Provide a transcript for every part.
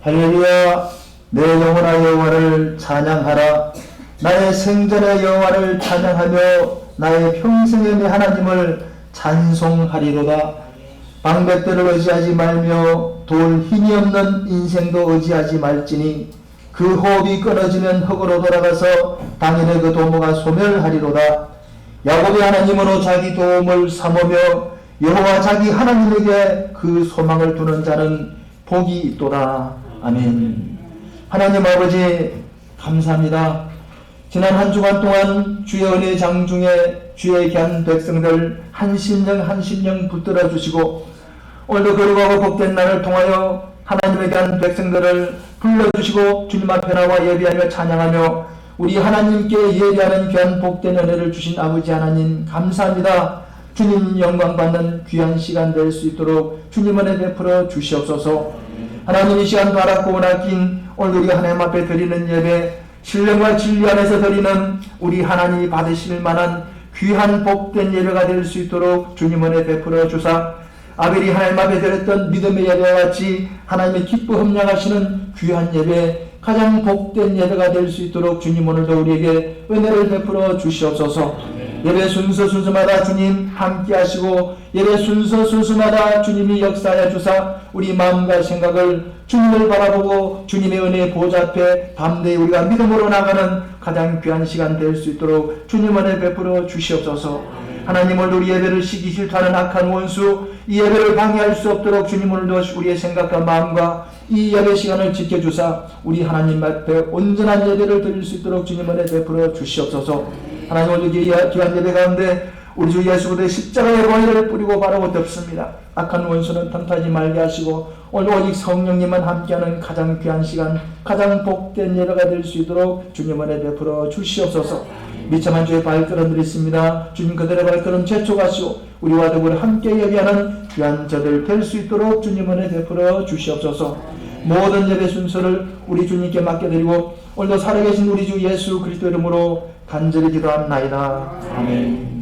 할렐루야. 내 영혼아 여호와를 찬양하라. 나의 생전의 여호와를 찬양하며 나의 평생의 내 하나님을 찬송하리로다. 방백들을 의지하지 말며 돌 힘이 없는 인생도 의지하지 말지니 그 호흡이 끊어지면 흙으로 돌아가서 당연히 그 도모가 소멸하리로다. 야곱의 하나님으로 자기 도움을 삼으며 여호와 자기 하나님에게 그 소망을 두는 자는 복이 있도다. 아멘. 하나님 아버지 감사합니다. 지난 한 주간 동안 주의 은혜 장중에 주의 귀한 백성들 한 심령 붙들어 주시고 오늘도 거룩하고 복된 날을 통하여 하나님의 귀한 백성들을 불러주시고 주님 앞에 나와 예배하며 찬양하며 우리 하나님께 예배하는 귀한 복된 은혜를 주신 아버지 하나님 감사합니다. 주님 영광 받는 귀한 시간 될 수 있도록 주님 은혜 베풀어 주시옵소서. 하나님 이 시간 바랐고 원하긴 오늘 우리가 하나님 앞에 드리는 예배 신령과 진리 안에서 드리는 우리 하나님이 받으실 만한 귀한 복된 예배가 될 수 있도록 주님 은혜 베풀어 주사 아벨이 하나님 앞에 드렸던 믿음의 예배와 같이 하나님의 기뻐 흠량하시는 귀한 예배 가장 복된 예배가 될 수 있도록 주님 오늘도 우리에게 은혜를 베풀어 주시옵소서. 예배 순서마다 주님 함께 하시고 예배 순서마다 주님이 역사하여 주사 우리 마음과 생각을 주님을 바라보고 주님의 은혜의 보좌 앞에 담대히 우리가 믿음으로 나가는 가장 귀한 시간 될 수 있도록 주님 은혜 베풀어 주시옵소서. 하나님 오늘도 우리 예배를 시기 질투하는 악한 원수 이 예배를 방해할 수 없도록 주님 오늘도 우리의 생각과 마음과 이 예배 시간을 지켜주사 우리 하나님 앞에 온전한 예배를 드릴 수 있도록 주님 은혜 베풀어 주시옵소서. 하나님 오늘 귀한 예배 가운데 우리 주 예수 그리스도의 십자가의 보혈을 뿌리고 바르고 덮습니다. 악한 원수는 탐하지 말게 하시고 오늘 오직 성령님만 함께하는 가장 귀한 시간 가장 복된 예배가 될 수 있도록 주님 은혜 베풀어 주시옵소서. 미참한 주의 발걸음들이 있습니다. 주님 그들의 발걸음 재촉하시고 우리와 더불어 함께 예배하는 귀한 저들 될 수 있도록 주님 은혜 베풀어 주시옵소서. 모든 예배 순서를 우리 주님께 맡겨드리고 오늘도 살아계신 우리 주 예수 그리스도 이름으로 간절히 기도합나이다. 아멘.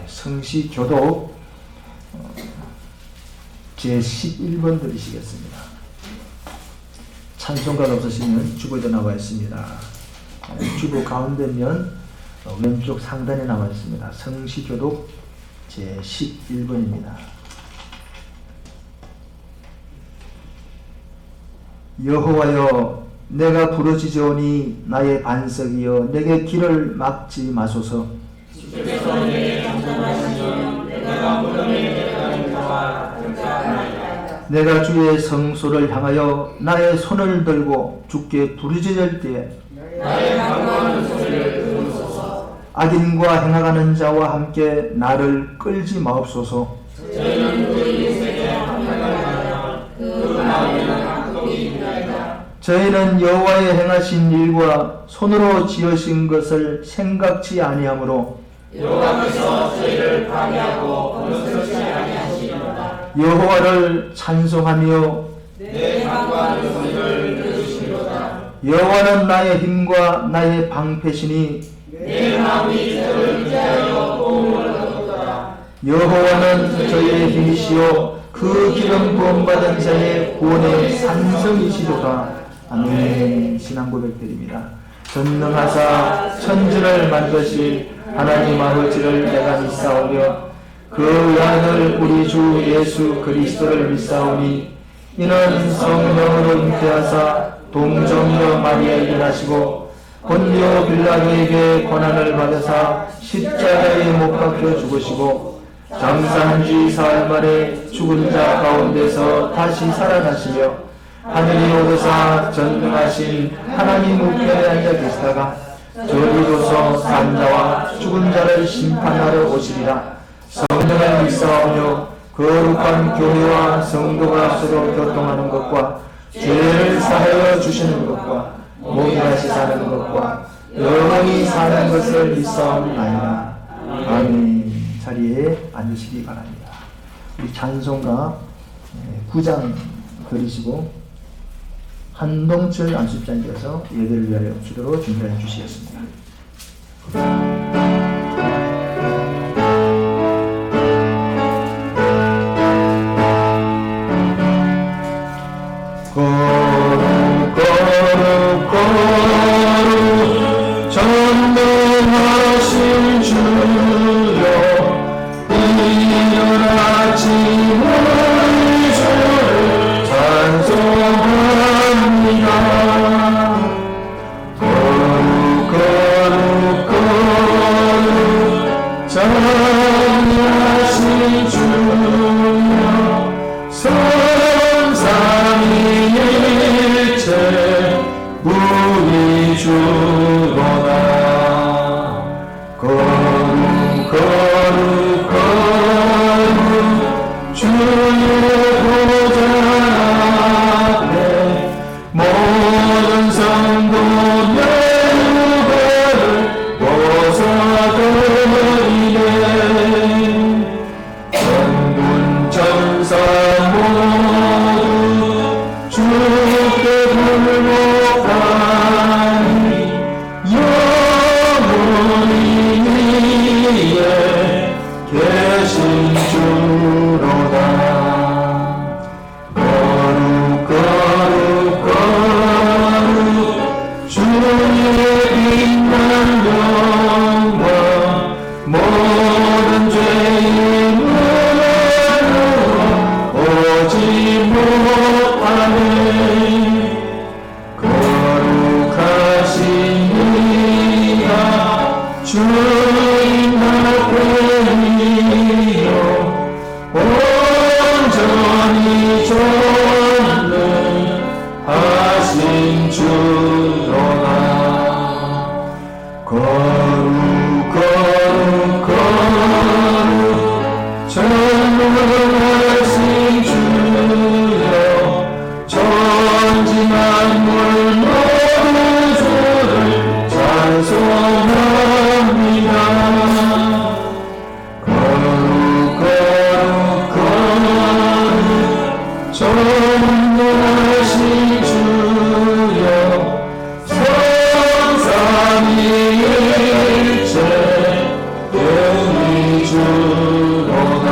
성시교독 제11번 들으시겠습니다. 찬송가 없으시면 주보에 나와 있습니다. 주보 가운데면 왼쪽 상단에 나와 있습니다. 성시교독 제11번입니다. 여호와여 내가 부르짖으오니 나의 반석이여 내게 길을 막지 마소서. 주께서 내게 감사하시며 내가 무덤에 내려가는 자와 등자하나이다. 내가 주의 성소를 향하여 나의 손을 들고 주께 부르짖을 때에 나의 간구하는 소리를 들으소서. 악인과 행하가는 자와 함께 나를 끌지 마옵소서. 저희는 그 인생에 합력하여 그 마음에는 악독이 있나이다. 저희는 여호와의 행하신 일과 손으로 지으신 것을 생각지 아니하므로 여호와께서 저희를 파괴하고 건설치 아니하시니 여호와를 찬송하며 내 간구하는 소리를 들으시리로다. 여호와는 나의 힘과 나의 방패시니 내 마음이 저를 위하여 도움을 얻었다. 여호와는 저의 힘이시요 그 기름 부음 받은 자의 구원의 산성이시로다. 아멘. 신앙 고백드립니다. 전능하사 천지를 만드실 하나님 아버지를 내가 믿사오며 그 외아들 우리 주 예수 그리스도를 믿사오니 이는 성령으로 잉태하사 동정녀 마리아에게 나시고 본디오 빌라도에게 고난을 받으사 십자가에 못 박혀 죽으시고 장사한 지 사흘 만에 죽은 자 가운데서 다시 살아나시며 하늘이 오르사 전능하신 하나님 우편에 앉아 계시다가 저리로서 산자와 죽은 자를 심판하러 오시리라. 성령을 믿사오며 거룩한 교회와 성도가 서로 교통하는 것과 죄를 사하여 주시는 것과 몸이 다시 사는 것과 영원히 사는 것을 믿사옵나이다. 아멘. 자리에 앉으시기 바랍니다. 우리 찬송가 9장 그리시고 한동철 안수장께서 예배를 위하여 주도로 준비해 주시겠습니다. 거룩 전능하신 주여 이른 아침 우리 주를 찬송합니다. 거룩 전능하신 주여 성삼위일체 우리 주로다. 거룩 주의 보좌 앞에 모든 성도 멸류관을 벗어드리네. 천군 천사 모두 주께 불복하니 영원히 위에 계신 주로다. 거룩 주의 빛난 영광 모든 죄인을 오지 못하네. 거룩하신 이가 주인 앞에 이어 온전히 전능하신 주로다. 거룩 전능하신 주여 천지 만물 모든 주를 찬송합니다. 거룩 전능하신 주여 성삼위일체 우리 주로다.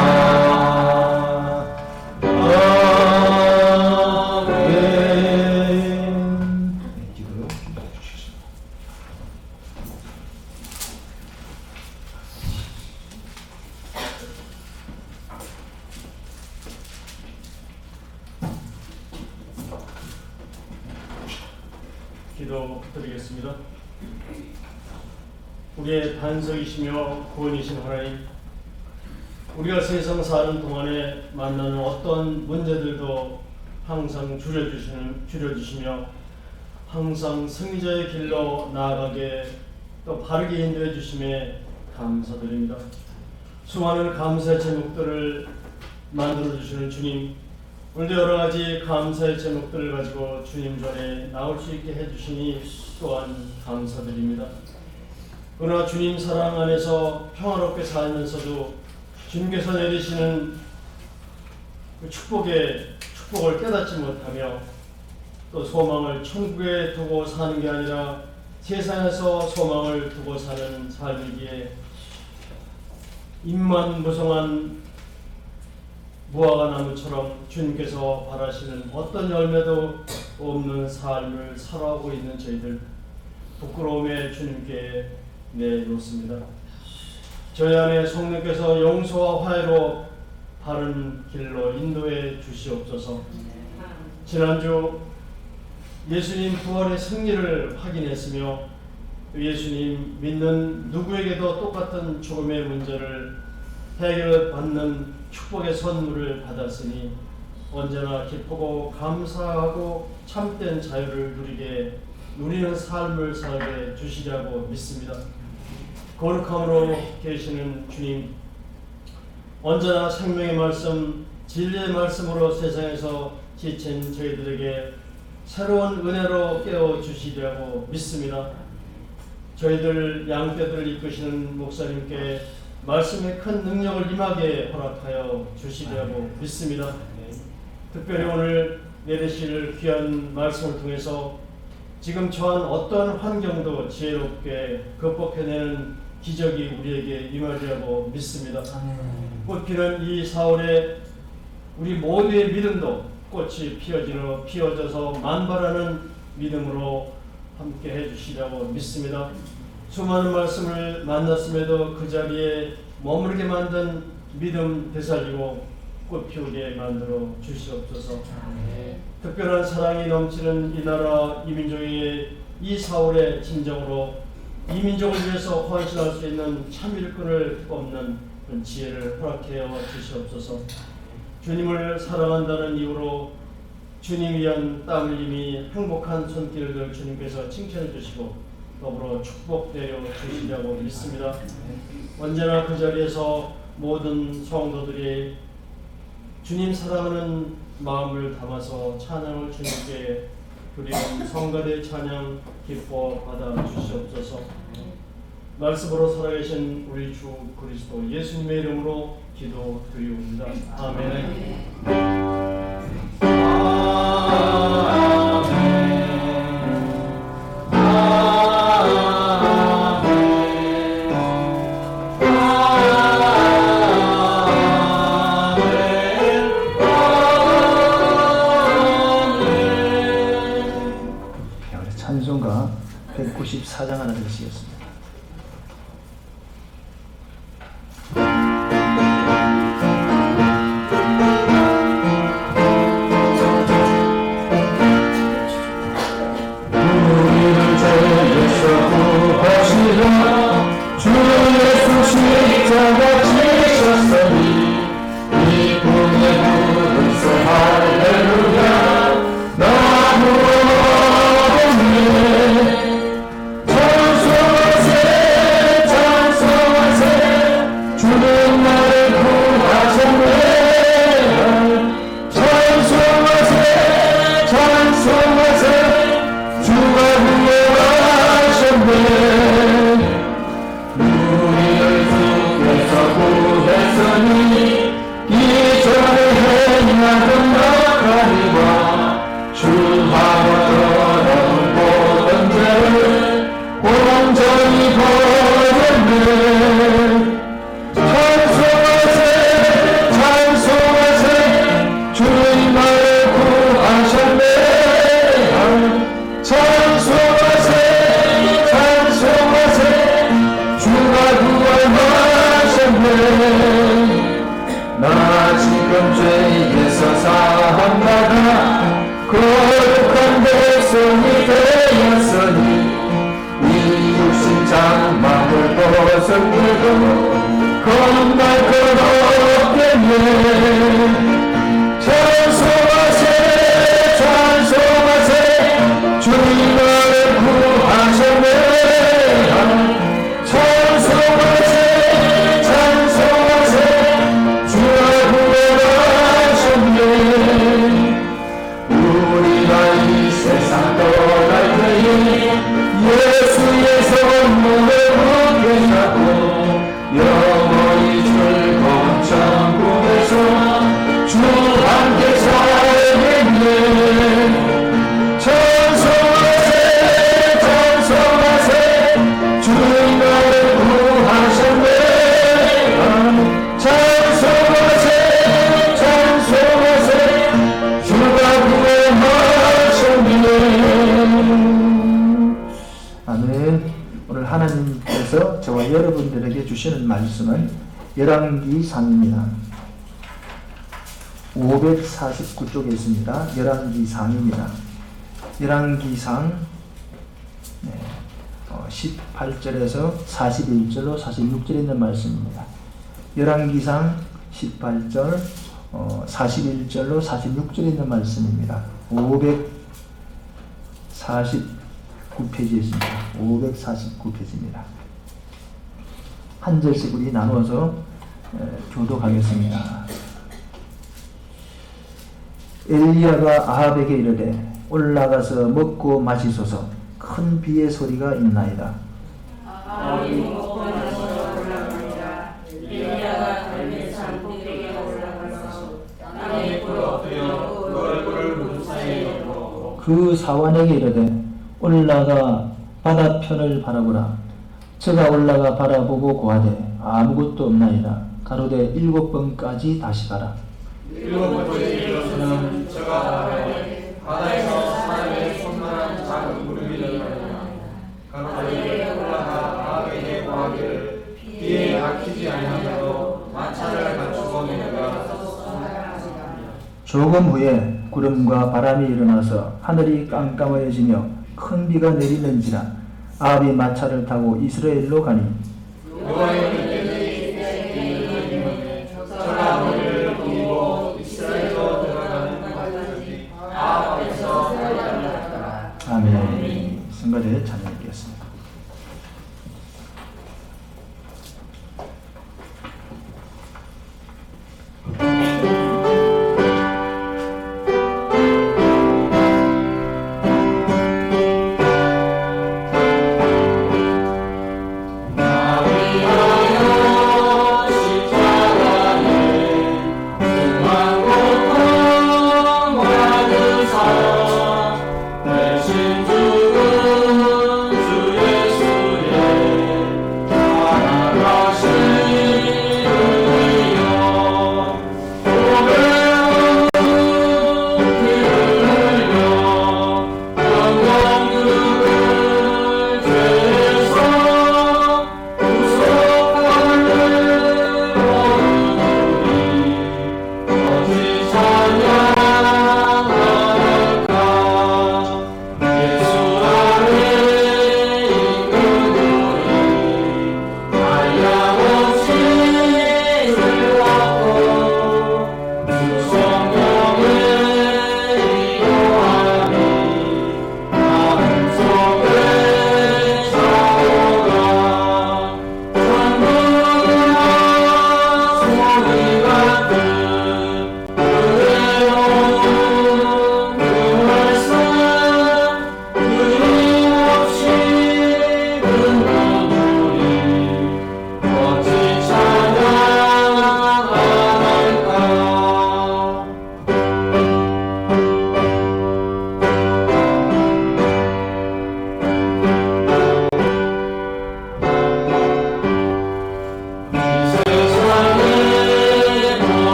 기도드리겠습니다. 우리의 반석이시며 구원이신 하나님, 우리가 세상 사는 동안에 만나는 어떤 문제들도 항상 줄여주시며 항상 승리자의 길로 나아가게 또 바르게 인도해 주심에 감사드립니다. 수많은 감사의 제목들을 만들어 주시는 주님, 오늘도 여러 가지 감사의 제목들을 가지고 주님 전에 나올 수 있게 해주시니 또한 감사드립니다. 그러나 주님 사랑 안에서 평화롭게 살면서도 주님께서 내리시는 그 축복을 깨닫지 못하며 또 소망을 천국에 두고 사는 게 아니라 세상에서 소망을 두고 사는 삶이기에 잎만 무성한 무화과 나무처럼 주님께서 바라시는 어떤 열매도 없는 삶을 살아오고 있는 저희들 부끄러움에 주님께 내놓습니다. 저희 안에 성령께서 용서와 화해로 바른 길로 인도해 주시옵소서. 지난주 예수님 부활의 승리를 확인했으며 예수님 믿는 누구에게도 똑같은 죽음의 문제를 해결받는 축복의 선물을 받았으니 언제나 기쁘고 감사하고 참된 자유를 누리는 삶을 살게 주시려고 믿습니다. 거룩함으로 계시는 주님, 언제나 생명의 말씀, 진리의 말씀으로 세상에서 지친 저희들에게 새로운 은혜로 깨워주시려고 믿습니다. 저희들 양떼들을 이끄시는 목사님께 말씀의 큰 능력을 임하게 허락하여 주시려고 믿습니다. 특별히 오늘 내리실 귀한 말씀을 통해서 지금 처한 어떤 환경도 지혜롭게 극복해내는 기적이 우리에게 임하리라고 믿습니다. 꽃피는 이 4월에 우리 모두의 믿음도 꽃이 피어져서 만발하는 믿음으로 함께 해주시려고 믿습니다. 수많은 말씀을 만났음에도 그 자리에 머무르게 만든 믿음 되살리고 꽃 피우게 만들어 주시옵소서. 특별한 사랑이 넘치는 이 나라 이 민족의 이 4월의 진정으로 이 민족을 위해서 헌신할 수 있는 참 일꾼을 뽑는 그런 지혜를 허락하여 주시옵소서. 주님을 사랑한다는 이유로 주님 위한 땀 흘림이 행복한 손길을 주님께서 칭찬해 주시고 더불어 축복 내려 주시려고 믿습니다. 언제나 그 자리에서 모든 성도들이 주님 사랑하는 마음을 담아서 찬양을 주님께 드리는 성가대 찬양 기뻐 받아 주시옵소서. 말씀으로 살아계신 우리 주 그리스도 예수님의 이름으로 기도드리옵니다. 아멘. 찬송가 194장 하나 드리시겠습니다. 우리를 죄에서 구하시라 주 예수 십자가 지셨으니 이 꿈의 부르세 할렐루야 나무 나 지금 죄에서 사함받아 거룩한 백성이 되었으니 이 육신 장막을 벗어내고 거룩날 것 없겠네. 찬송하세 찬송하세 주님 나를 구하셨네. 예수의 선물을 얻게 하고 영원히 즐거운 천국에서 주 주시는 말씀은 열왕기상입니다. 549쪽에 있습니다. 열왕기상입니다. 열왕기상 18절에서 41절로 46절에 있는 말씀입니다. 열왕기상 18절 41절로 46절에 있는 말씀입니다. 549페이지에 있습니다. 549페이지입니다. 한 절씩 우리 나누어서 교독하겠습니다. 엘리야가 아합에게 이르되 올라가서 먹고 마시소서. 큰 비의 소리가 있나이다. 아합이 먹고 마시러 올라가니라. 엘리야가 갈멜산 꼭대기에 올라가서 땅에 엎드려 그 얼굴을 무릎 사이에 넣고 그 사환에게 이르되 올라가 바다편을 바라보라. 저가 올라가 바라보고 고하되 아무것도 없나이다. 가로되 7번까지 다시 가라. 7번째 일어서는 저가 바다에서 사람의 손만한 작은 무릎이 일어나니라. 가로되 올라가 아합에게 고하기를 비에 막히지 아니하므로 마차를 갖추고 내려가서 하라. 조금 후에 구름과 바람이 일어나서 하늘이 깜깜해지며 큰 비가 내리는지라. 아합이 마차를 타고 이스라엘로 가니 여호와의 이르되 저가 너희를 이기고 이스라엘로 들어가는 것까지 아합에서 살려나가라. 아멘. 성가대 찬양하겠습니다.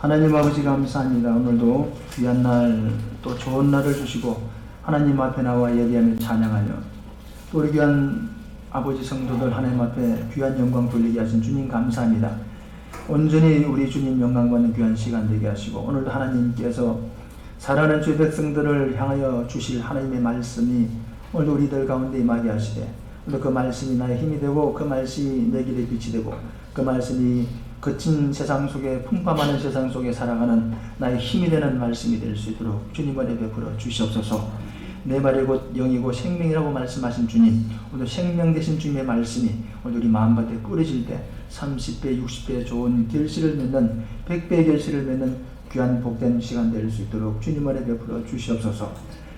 하나님 아버지 감사합니다. 오늘도 귀한 날, 또 좋은 날을 주시고 하나님 앞에 나와 예배하며 찬양하며 또 우리 귀한 아버지 성도들 하나님 앞에 귀한 영광 돌리게 하신 주님 감사합니다. 온전히 우리 주님 영광 받는 귀한 시간 되게 하시고 오늘도 하나님께서 사랑하는 주의 백성들을 향하여 주실 하나님의 말씀이 오늘도 우리들 가운데 임하게 하시되 오늘 그 말씀이 나의 힘이 되고 그 말씀이 내 길에 빛이 되고 그 말씀이 거친 세상 속에 풍파많은 세상 속에 살아가는 나의 힘이 되는 말씀이 될 수 있도록 주님 은혜 베풀어 주시옵소서. 내 말이 곧 영이고 생명이라고 말씀하신 주님, 오늘 생명 되신 주님의 말씀이 오늘 우리 마음밭에 뿌려질 때 30배, 60배 좋은 결실을 맺는 100배의 결실을 맺는 귀한 복된 시간 될 수 있도록 주님 은혜 베풀어 주시옵소서.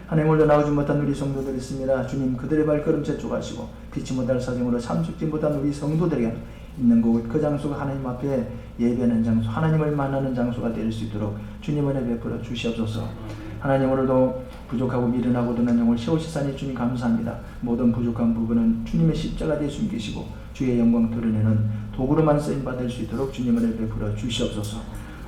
하나님 오늘도 나오지 못한 우리 성도들 있습니다. 주님 그들의 발걸음 재촉하시고 피치 못할 사정으로 참 죽지 못한 우리 성도들에게 있는 곳 그 장소가 하나님 앞에 예배하는 장소, 하나님을 만나는 장소가 될 수 있도록 주님 은혜 베풀어 주시옵소서. 하나님 오늘도 부족하고 미련하고 드는 영을 세우시사니 주님 감사합니다. 모든 부족한 부분은 주님의 십자가 뒤에 숨기시고 주의 영광 드러내는 도구로만 쓰임받을 수 있도록 주님 은혜 베풀어 주시옵소서.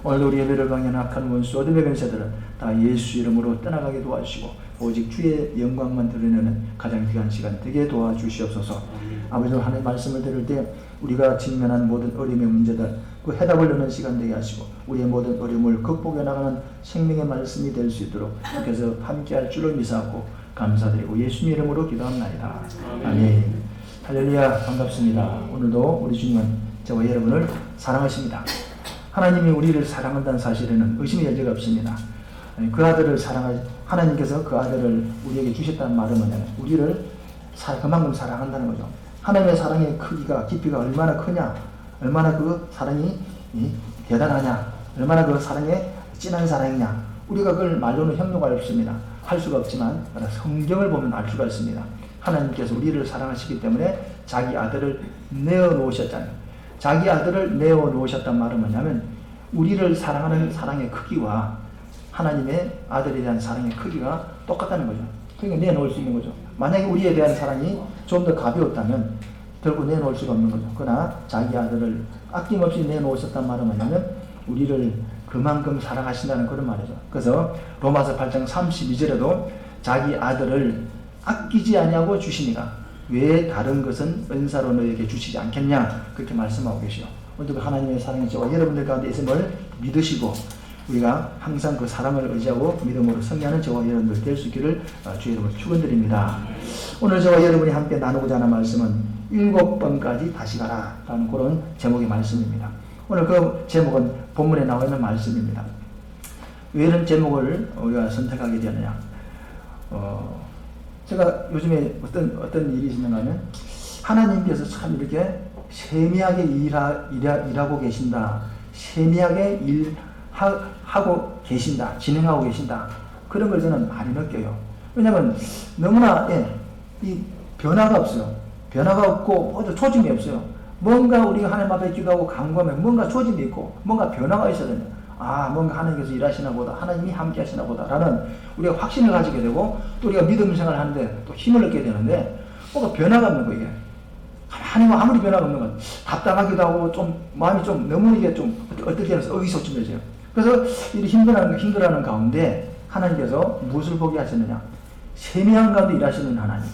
오늘도 우리 예배를 방해하는 악한 원수 어둠의 권세들은 다 예수 이름으로 떠나가게 도와주시고 오직 주의 영광만 드러내는 가장 귀한 시간 되게 도와주시옵소서. 아버지 하나님 말씀을 들을 때 우리가 직면한 모든 어려움의 문제들 그 해답을 넣는 시간 되게 하시고 우리의 모든 어려움을 극복해 나가는 생명의 말씀이 될 수 있도록 주께서 함께할 줄을 믿사옵고 감사드리고 예수님 이름으로 기도합나이다. 아멘. 할렐루야. 반갑습니다. 오늘도 우리 주님은 저와 여러분을 사랑하십니다. 하나님이 우리를 사랑한다는 사실에는 의심의 여지가 없습니다. 그 아들을 하나님께서 그 아들을 우리에게 주셨다는 말은 뭐냐면 우리를 그만큼 사랑한다는 거죠. 하나님의 사랑의 크기가 깊이가 얼마나 크냐, 얼마나 그 사랑이 대단하냐, 얼마나 그 사랑의 진한 사랑이냐, 우리가 그걸 말로는 형용할 없습니다. 할 수가 없지만 성경을 보면 알 수가 있습니다. 하나님께서 우리를 사랑하시기 때문에 자기 아들을 내어놓으셨잖아요. 자기 아들을 내어놓으셨단 말은 뭐냐면 우리를 사랑하는 사랑의 크기와 하나님의 아들에 대한 사랑의 크기가 똑같다는 거죠. 그러니까 내놓을 수 있는 거죠. 만약에 우리에 대한 사랑이 좀 더 가벼웠다면 결국 내놓을 수가 없는 거죠. 그러나 자기 아들을 아낌없이 내놓으셨단 말은 뭐냐면 우리를 그만큼 사랑하신다는 그런 말이죠. 그래서 로마서 8장 32절에도 자기 아들을 아끼지 아니하고 주시니가 왜 다른 것은 은사로 너에게 주시지 않겠냐 그렇게 말씀하고 계시오. 오늘도 하나님의 사랑이 저와 여러분들 가운데 있음을 믿으시고 우리가 항상 그 사랑을 의지하고 믿음으로 승리하는 저와 여러분들 될 수 있기를 주의 이름으로 축원드립니다. 오늘 저와 여러분이 함께 나누고자 하는 말씀은 7번까지 다시 가라 라는 그런 제목의 말씀입니다. 오늘 그 제목은 본문에 나와 있는 말씀입니다. 왜 이런 제목을 우리가 선택하게 되느냐, 제가 요즘에 어떤 일이 있는가 하면 하나님께서 참 이렇게 세미하게 일하고 계신다, 세미하게 일하고 계신다, 진행하고 계신다, 그런 걸 저는 많이 느껴요. 왜냐하면 너무나 이 변화가 없어요. 변화가 없고 모두 초짐이 없어요. 뭔가 우리가 하나님 앞에 기도하고 간구하면 뭔가 초짐이 있고 뭔가 변화가 있어야 된다. 뭔가 하나님께서 일하시나 보다, 하나님이 함께 하시나 보다 라는 우리가 확신을 가지게 되고 또 우리가 믿음 생활을 하는데 또 힘을 얻게 되는데 뭔가 변화가 없는 거 이게. 하나님은 아무리 변화가 없는 건 답답하기도 하고 좀 마음이 좀 너무 이게 좀 어떨 때는 의기소침해져요. 그래서 이 힘들어하는 가운데 하나님께서 무엇을 보게 하셨느냐, 세미한 가운데 일하시는 하나님,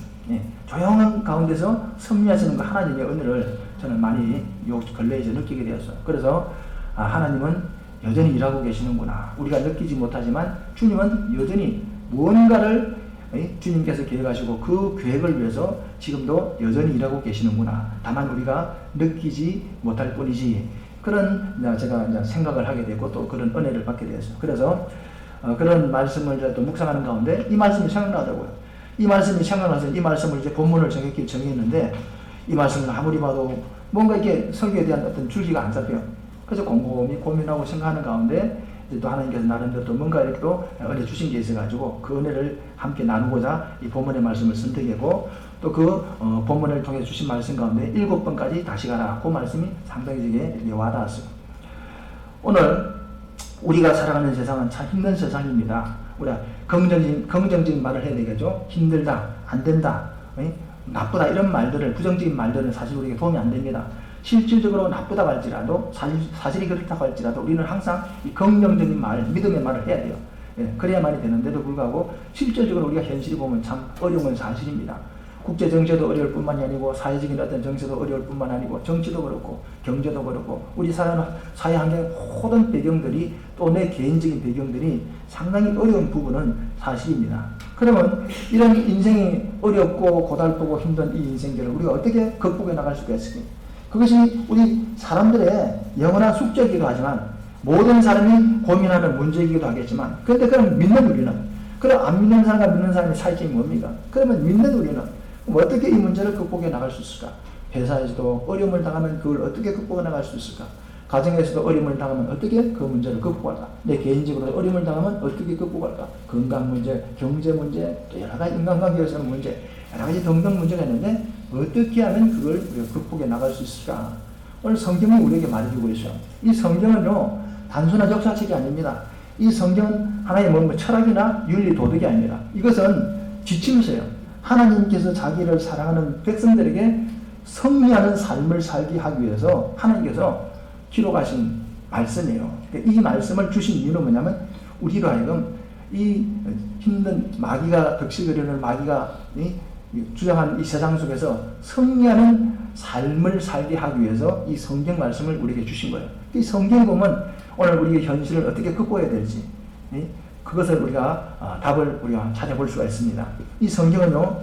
조용한 가운데서 섭리하시는 그 하나님의 은혜를 저는 많이 요 근래에 느끼게 되었어요. 그래서 하나님은 여전히 일하고 계시는구나. 우리가 느끼지 못하지만 주님은 여전히 무언가를 주님께서 계획하시고 그 계획을 위해서 지금도 여전히 일하고 계시는구나. 다만 우리가 느끼지 못할 뿐이지. 그런 제가 이제 생각을 하게 되고 또 그런 은혜를 받게 되었어요. 그래서 그런 말씀을 또 묵상하는 가운데 이 말씀이 생각나더라고요. 이 말씀이 생각나서 이 말씀을 이제 본문을 정했는데 이 말씀을 아무리 봐도 뭔가 이렇게 설교에 대한 어떤 줄기가 안 잡혀요. 그래서 곰곰이 고민하고 생각하는 가운데 또 하나님께서 나름대로 또 뭔가 이렇게 또 은혜 주신 게 있어가지고 그 은혜를 함께 나누고자 이 본문의 말씀을 선택하고 또 그 본문을 통해 주신 말씀 가운데 7번까지 다시 가라. 그 말씀이 상당히 되게 와닿았어요. 오늘 우리가 살아가는 세상은 참 힘든 세상입니다. 우리가 긍정적인 말을 해야 되겠죠. 힘들다, 안 된다, 나쁘다 이런 말들을, 부정적인 말들은 사실 우리에게 도움이 안 됩니다. 실질적으로 나쁘다고 할지라도 사실이 그렇다고 할지라도 우리는 항상 이 긍정적인 말, 믿음의 말을 해야 돼요. 그래야만이 되는데도 불구하고 실질적으로 우리가 현실이 보면 참 어려운 건 사실입니다. 국제 정세도 어려울 뿐만이 아니고 사회적인 어떤 정세도 어려울 뿐만 아니고 정치도 그렇고 경제도 그렇고 우리 사회 환경의 모든 배경들이 또 내 개인적인 배경들이 상당히 어려운 부분은 사실입니다. 그러면 이런 인생이 어렵고 고달프고 힘든 이 인생들을 우리가 어떻게 극복해 나갈 수가 있을까요? 그것이 우리 사람들의 영원한 숙제이기도 하지만 모든 사람이 고민하는 문제이기도 하겠지만 그런데 그럼 믿는 우리는, 그럼 안 믿는 사람과 믿는 사람의 차이점이 뭡니까? 그러면 믿는 우리는 어떻게 이 문제를 극복해 나갈 수 있을까? 회사에서도 어려움을 당하면 그걸 어떻게 극복해 나갈 수 있을까? 가정에서도 어려움을 당하면 어떻게 그 문제를 극복할까? 내 개인적으로 어려움을 당하면 어떻게 극복할까? 건강 문제, 경제 문제, 또 여러 가지 인간관계에서는 문제, 여러 가지 등등 문제가 있는데 어떻게 하면 그걸 우리가 극복해 나갈 수 있을까? 오늘 성경이 우리에게 말해주고 있어요. 이 성경은요, 단순한 역사책이 아닙니다. 이 성경은 하나의 뭐 철학이나 윤리, 도덕이 아닙니다. 이것은 지침서예요. 하나님께서 자기를 사랑하는 백성들에게 승리하는 삶을 살게 하기 위해서 하나님께서 기록하신 말씀이에요. 그러니까 이 말씀을 주신 이유는 뭐냐면 우리로 하여금 이 힘든 마귀가 덕식으려는 마귀가 주장하는 이 세상 속에서 승리하는 삶을 살게 하기 위해서 이 성경 말씀을 우리에게 주신 거예요. 이 성경을 보면 오늘 우리의 현실을 어떻게 극복해야 될지 그것을 우리가 답을 우리가 찾아볼 수가 있습니다. 이 성경은요,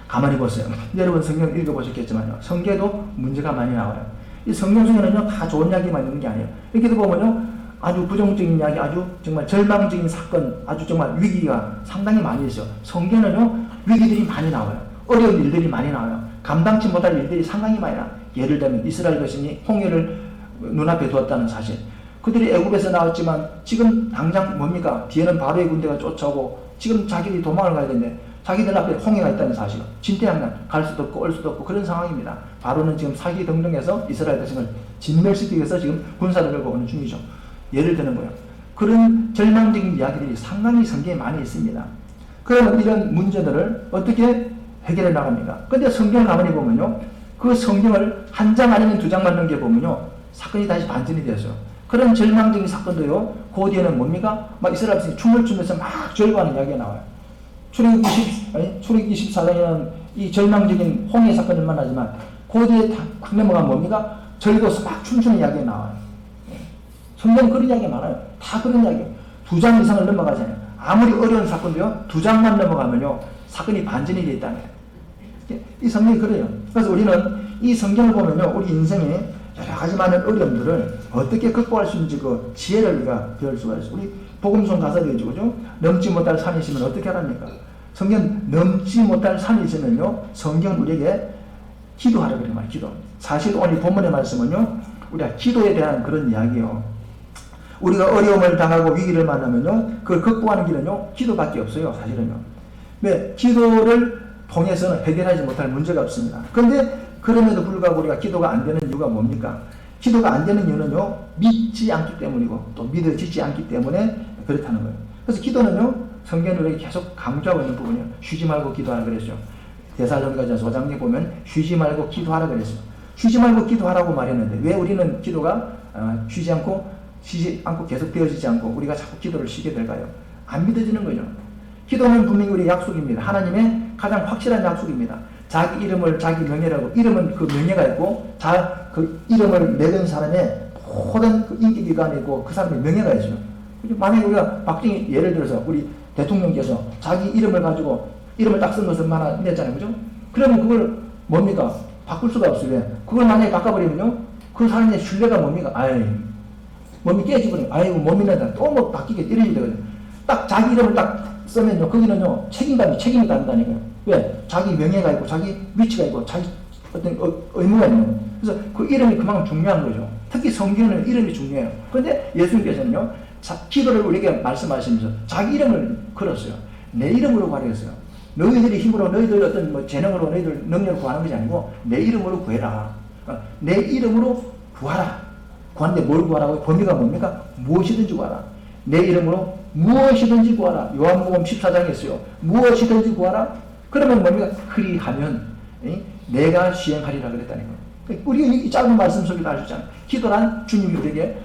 가만히 보세요. 여러분 성경 읽어보셨겠지만요, 성경에도 문제가 많이 나와요. 이 성경 속에는요, 다 좋은 이야기만 있는 게 아니에요. 이렇게도 보면요, 아주 부정적인 이야기, 아주 정말 절망적인 사건, 아주 정말 위기가 상당히 많이 있어요. 성경에는요, 위기들이 많이 나와요. 어려운 일들이 많이 나와요. 감당치 못할 일들이 상당히 많이 나와요. 예를 들면 이스라엘 백성이 홍해를 눈앞에 두었다는 사실. 그들이 애굽에서 나왔지만 지금 당장 뭡니까? 뒤에는 바로의 군대가 쫓아오고 지금 자기들이 도망을 가야 되는데 자기들 앞에 홍해가 있다는 사실. 진퇴양난, 갈 수도 없고 올 수도 없고 그런 상황입니다. 바로는 지금 사기등등해서 이스라엘 백성을 진멸시키기 위해서 지금 군사를 걸고 오는 중이죠. 예를 드는 거예요. 그런 절망적인 이야기들이 상당히 성경에 많이 있습니다. 그러면 이런 문제들을 어떻게 해결해 나갑니까? 근데 성경을 가만히 보면요, 그 성경을 한 장 아니면 두 장만 넘겨보면요, 사건이 다시 반전이 되었어요. 그런 절망적인 사건도요, 그 뒤에는 뭡니까? 막 이스라엘 백성이 춤을 추면서 막 절거하는 이야기가 나와요. 출애굽기 14장에는 이 절망적인 홍해 사건을 만나지만 그 뒤에 딱 넘어가면 뭡니까? 절거서 막 춤추는 이야기가 나와요. 성경 그런 이야기가 많아요. 다 그런 이야기예요. 두 장 이상을 넘어가잖아요. 아무리 어려운 사건도요, 두 장만 넘어가면요, 사건이 반전이 되어 있다는 거예요. 이 성경이 그래요. 그래서 우리는 이 성경을 보면요, 우리 인생에 여러 가지 많은 어려움들을 어떻게 극복할 수 있는지 그 지혜를 우리가 배울 수가 있어요. 우리 복음송 가사도 있죠, 그죠? 넘지 못할 산이 있으면 어떻게 하랍니까? 성경 넘지 못할 산이 있으면요, 성경은 우리에게 기도하라 그래요, 기도. 사실 오늘 본문의 말씀은요, 우리가 기도에 대한 그런 이야기예요. 우리가 어려움을 당하고 위기를 만나면요, 그걸 극복하는 길은요, 기도밖에 없어요, 사실은요. 왜? 기도를 통해서는 해결하지 못할 문제가 없습니다. 그런데 그럼에도 불구하고 우리가 기도가 안 되는 이유가 뭡니까? 기도가 안 되는 이유는요, 믿지 않기 때문이고 또 믿어지지 않기 때문에 그렇다는 거예요. 그래서 기도는요, 성경을 계속 강조하고 있는 부분이에요. 쉬지 말고 기도하라 그랬죠. 데살로니가 5장에 보면 쉬지 말고 기도하라 그랬어요. 쉬지 말고 기도하라고 말했는데 왜 우리는 기도가 쉬지 않고 계속 되어지지 않고 우리가 자꾸 기도를 쉬게 될까요? 안 믿어지는 거죠. 기도는 분명히 우리의 약속입니다. 하나님의 가장 확실한 약속입니다. 자기 이름을 자기 명예라고, 이름은 그 명예가 있고 그 이름을 내건 사람의 모든 그 인기기관이 있고 그 사람의 명예가 있어요. 만약에 우리가 박정희 예를 들어서 우리 대통령께서 자기 이름을 가지고 이름을 딱 쓴 것을 하나 냈잖아요, 그죠? 그러면 그걸 뭡니까? 바꿀 수가 없어요. 왜? 그걸 만약에 바꿔버리면요, 그 사람의 신뢰가 뭡니까? 몸이 깨지버리면 아이고 못 믿는다. 또 뭐 바뀌게 때리게 되거든요. 딱 자기 이름을 딱 쓰면요, 거기는요, 책임이 따른다니까요. 왜? 자기 명예가 있고 자기 위치가 있고 자기 어떤 의무가 있는 거예요. 그래서 그 이름이 그만큼 중요한 거죠. 특히 성경은 이름이 중요해요. 그런데 예수님께서는요, 기도를 우리에게 말씀하시면서 자기 이름을 걸었어요. 내 이름으로 구하랬어요. 너희들이 힘으로, 너희들 어떤 뭐 재능으로, 너희들 능력을 구하는 것이 아니고 내 이름으로 구해라. 내 이름으로 구하라. 구하는데 뭘 구하라고? 범위가 뭡니까? 무엇이든지 구하라. 내 이름으로 무엇이든지 구하라. 요한복음 14장에 있어요. 무엇이든지 구하라. 그러면 뭡니까? 그리하면 내가 시행하리라 그랬다는 거예요. 우리 이 짧은 말씀 속에도 알 수 있잖아요. 기도란 주님이 우리에게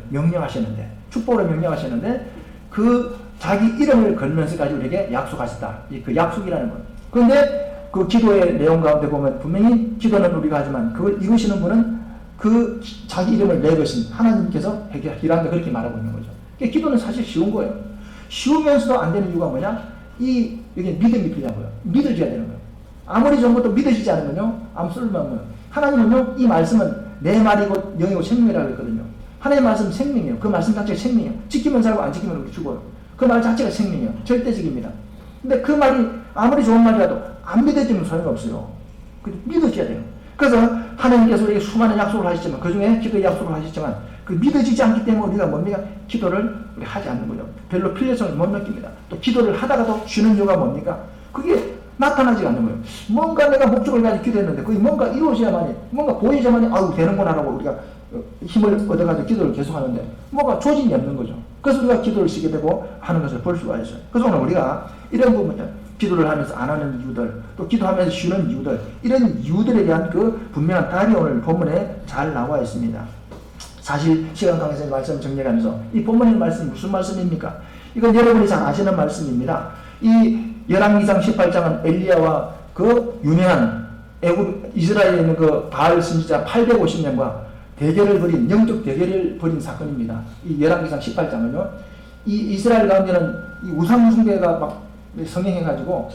명령하셨는데, 축복을 명령하셨는데 그 자기 이름을 걸면서까지 우리에게 약속하셨다. 그 약속이라는 거예요. 그런데 그 기도의 내용 가운데 보면 분명히 기도는 우리가 하지만 그걸 이루시는 분은 그 자기 이름을 내것인 하나님께서 해결하리라 그렇게 말하고 있는 거죠. 그러니까 기도는 사실 쉬운 거예요. 쉬우면서도 안 되는 이유가 뭐냐? 여기 믿음이 필요하고요. 믿어져야 되는 거예요. 아무리 좋은 것도 믿어지지 않으면요, 아무 쓸모없는 거예요. 하나님은요, 이 말씀은 내 말이고 영이고 생명이라고 했거든요. 하나님의 말씀 생명이에요. 그 말씀 자체가 생명이에요. 지키면 살고 안 지키면 우리 죽어요. 그 말 자체가 생명이에요. 절대적입니다. 근데 그 말이 아무리 좋은 말이라도 안 믿어지면 소용이 없어요. 믿어져야 돼요. 그래서 하나님께서 우리에게 수많은 약속을 하시지만 그 중에 기도의 약속을 하시지만 그 믿어지지 않기 때문에 우리가 뭡니까? 기도를 우리 하지 않는 거죠. 별로 필요성을 못 느낍니다. 또 기도를 하다가도 쉬는 이유가 뭡니까? 그게 나타나지 않는 거예요. 뭔가 내가 목적을 가지고 기도했는데 그게 뭔가 이루어져야만이 뭔가 보이자만이 아유 되는구나라고 우리가 힘을 얻어가지고 기도를 계속하는데 뭐가 조짐이 없는 거죠. 그래서 우리가 기도를 쉬게 되고 하는 것을 볼 수가 있어요. 그래서 오늘 우리가 이런 부분들 기도를 하면서 안 하는 이유들 또 기도하면서 쉬는 이유들 이런 이유들에 대한 그 분명한 답이 오늘 본문에 잘 나와 있습니다. 사실 시간 강에서 말씀 정리하면서 이 본문의 말씀이 무슨 말씀입니까? 이건 여러분이 잘 아시는 말씀입니다. 이 열왕기상 18장은 엘리야와 그 유명한 애굽 이스라엘에 있는 그 바알 선지자 850명과 대결을 벌인 영적 대결을 벌인 사건입니다. 이 열왕기상 18장은요. 이 이스라엘 가운데는 이 우상 숭배가 막 성행해가지고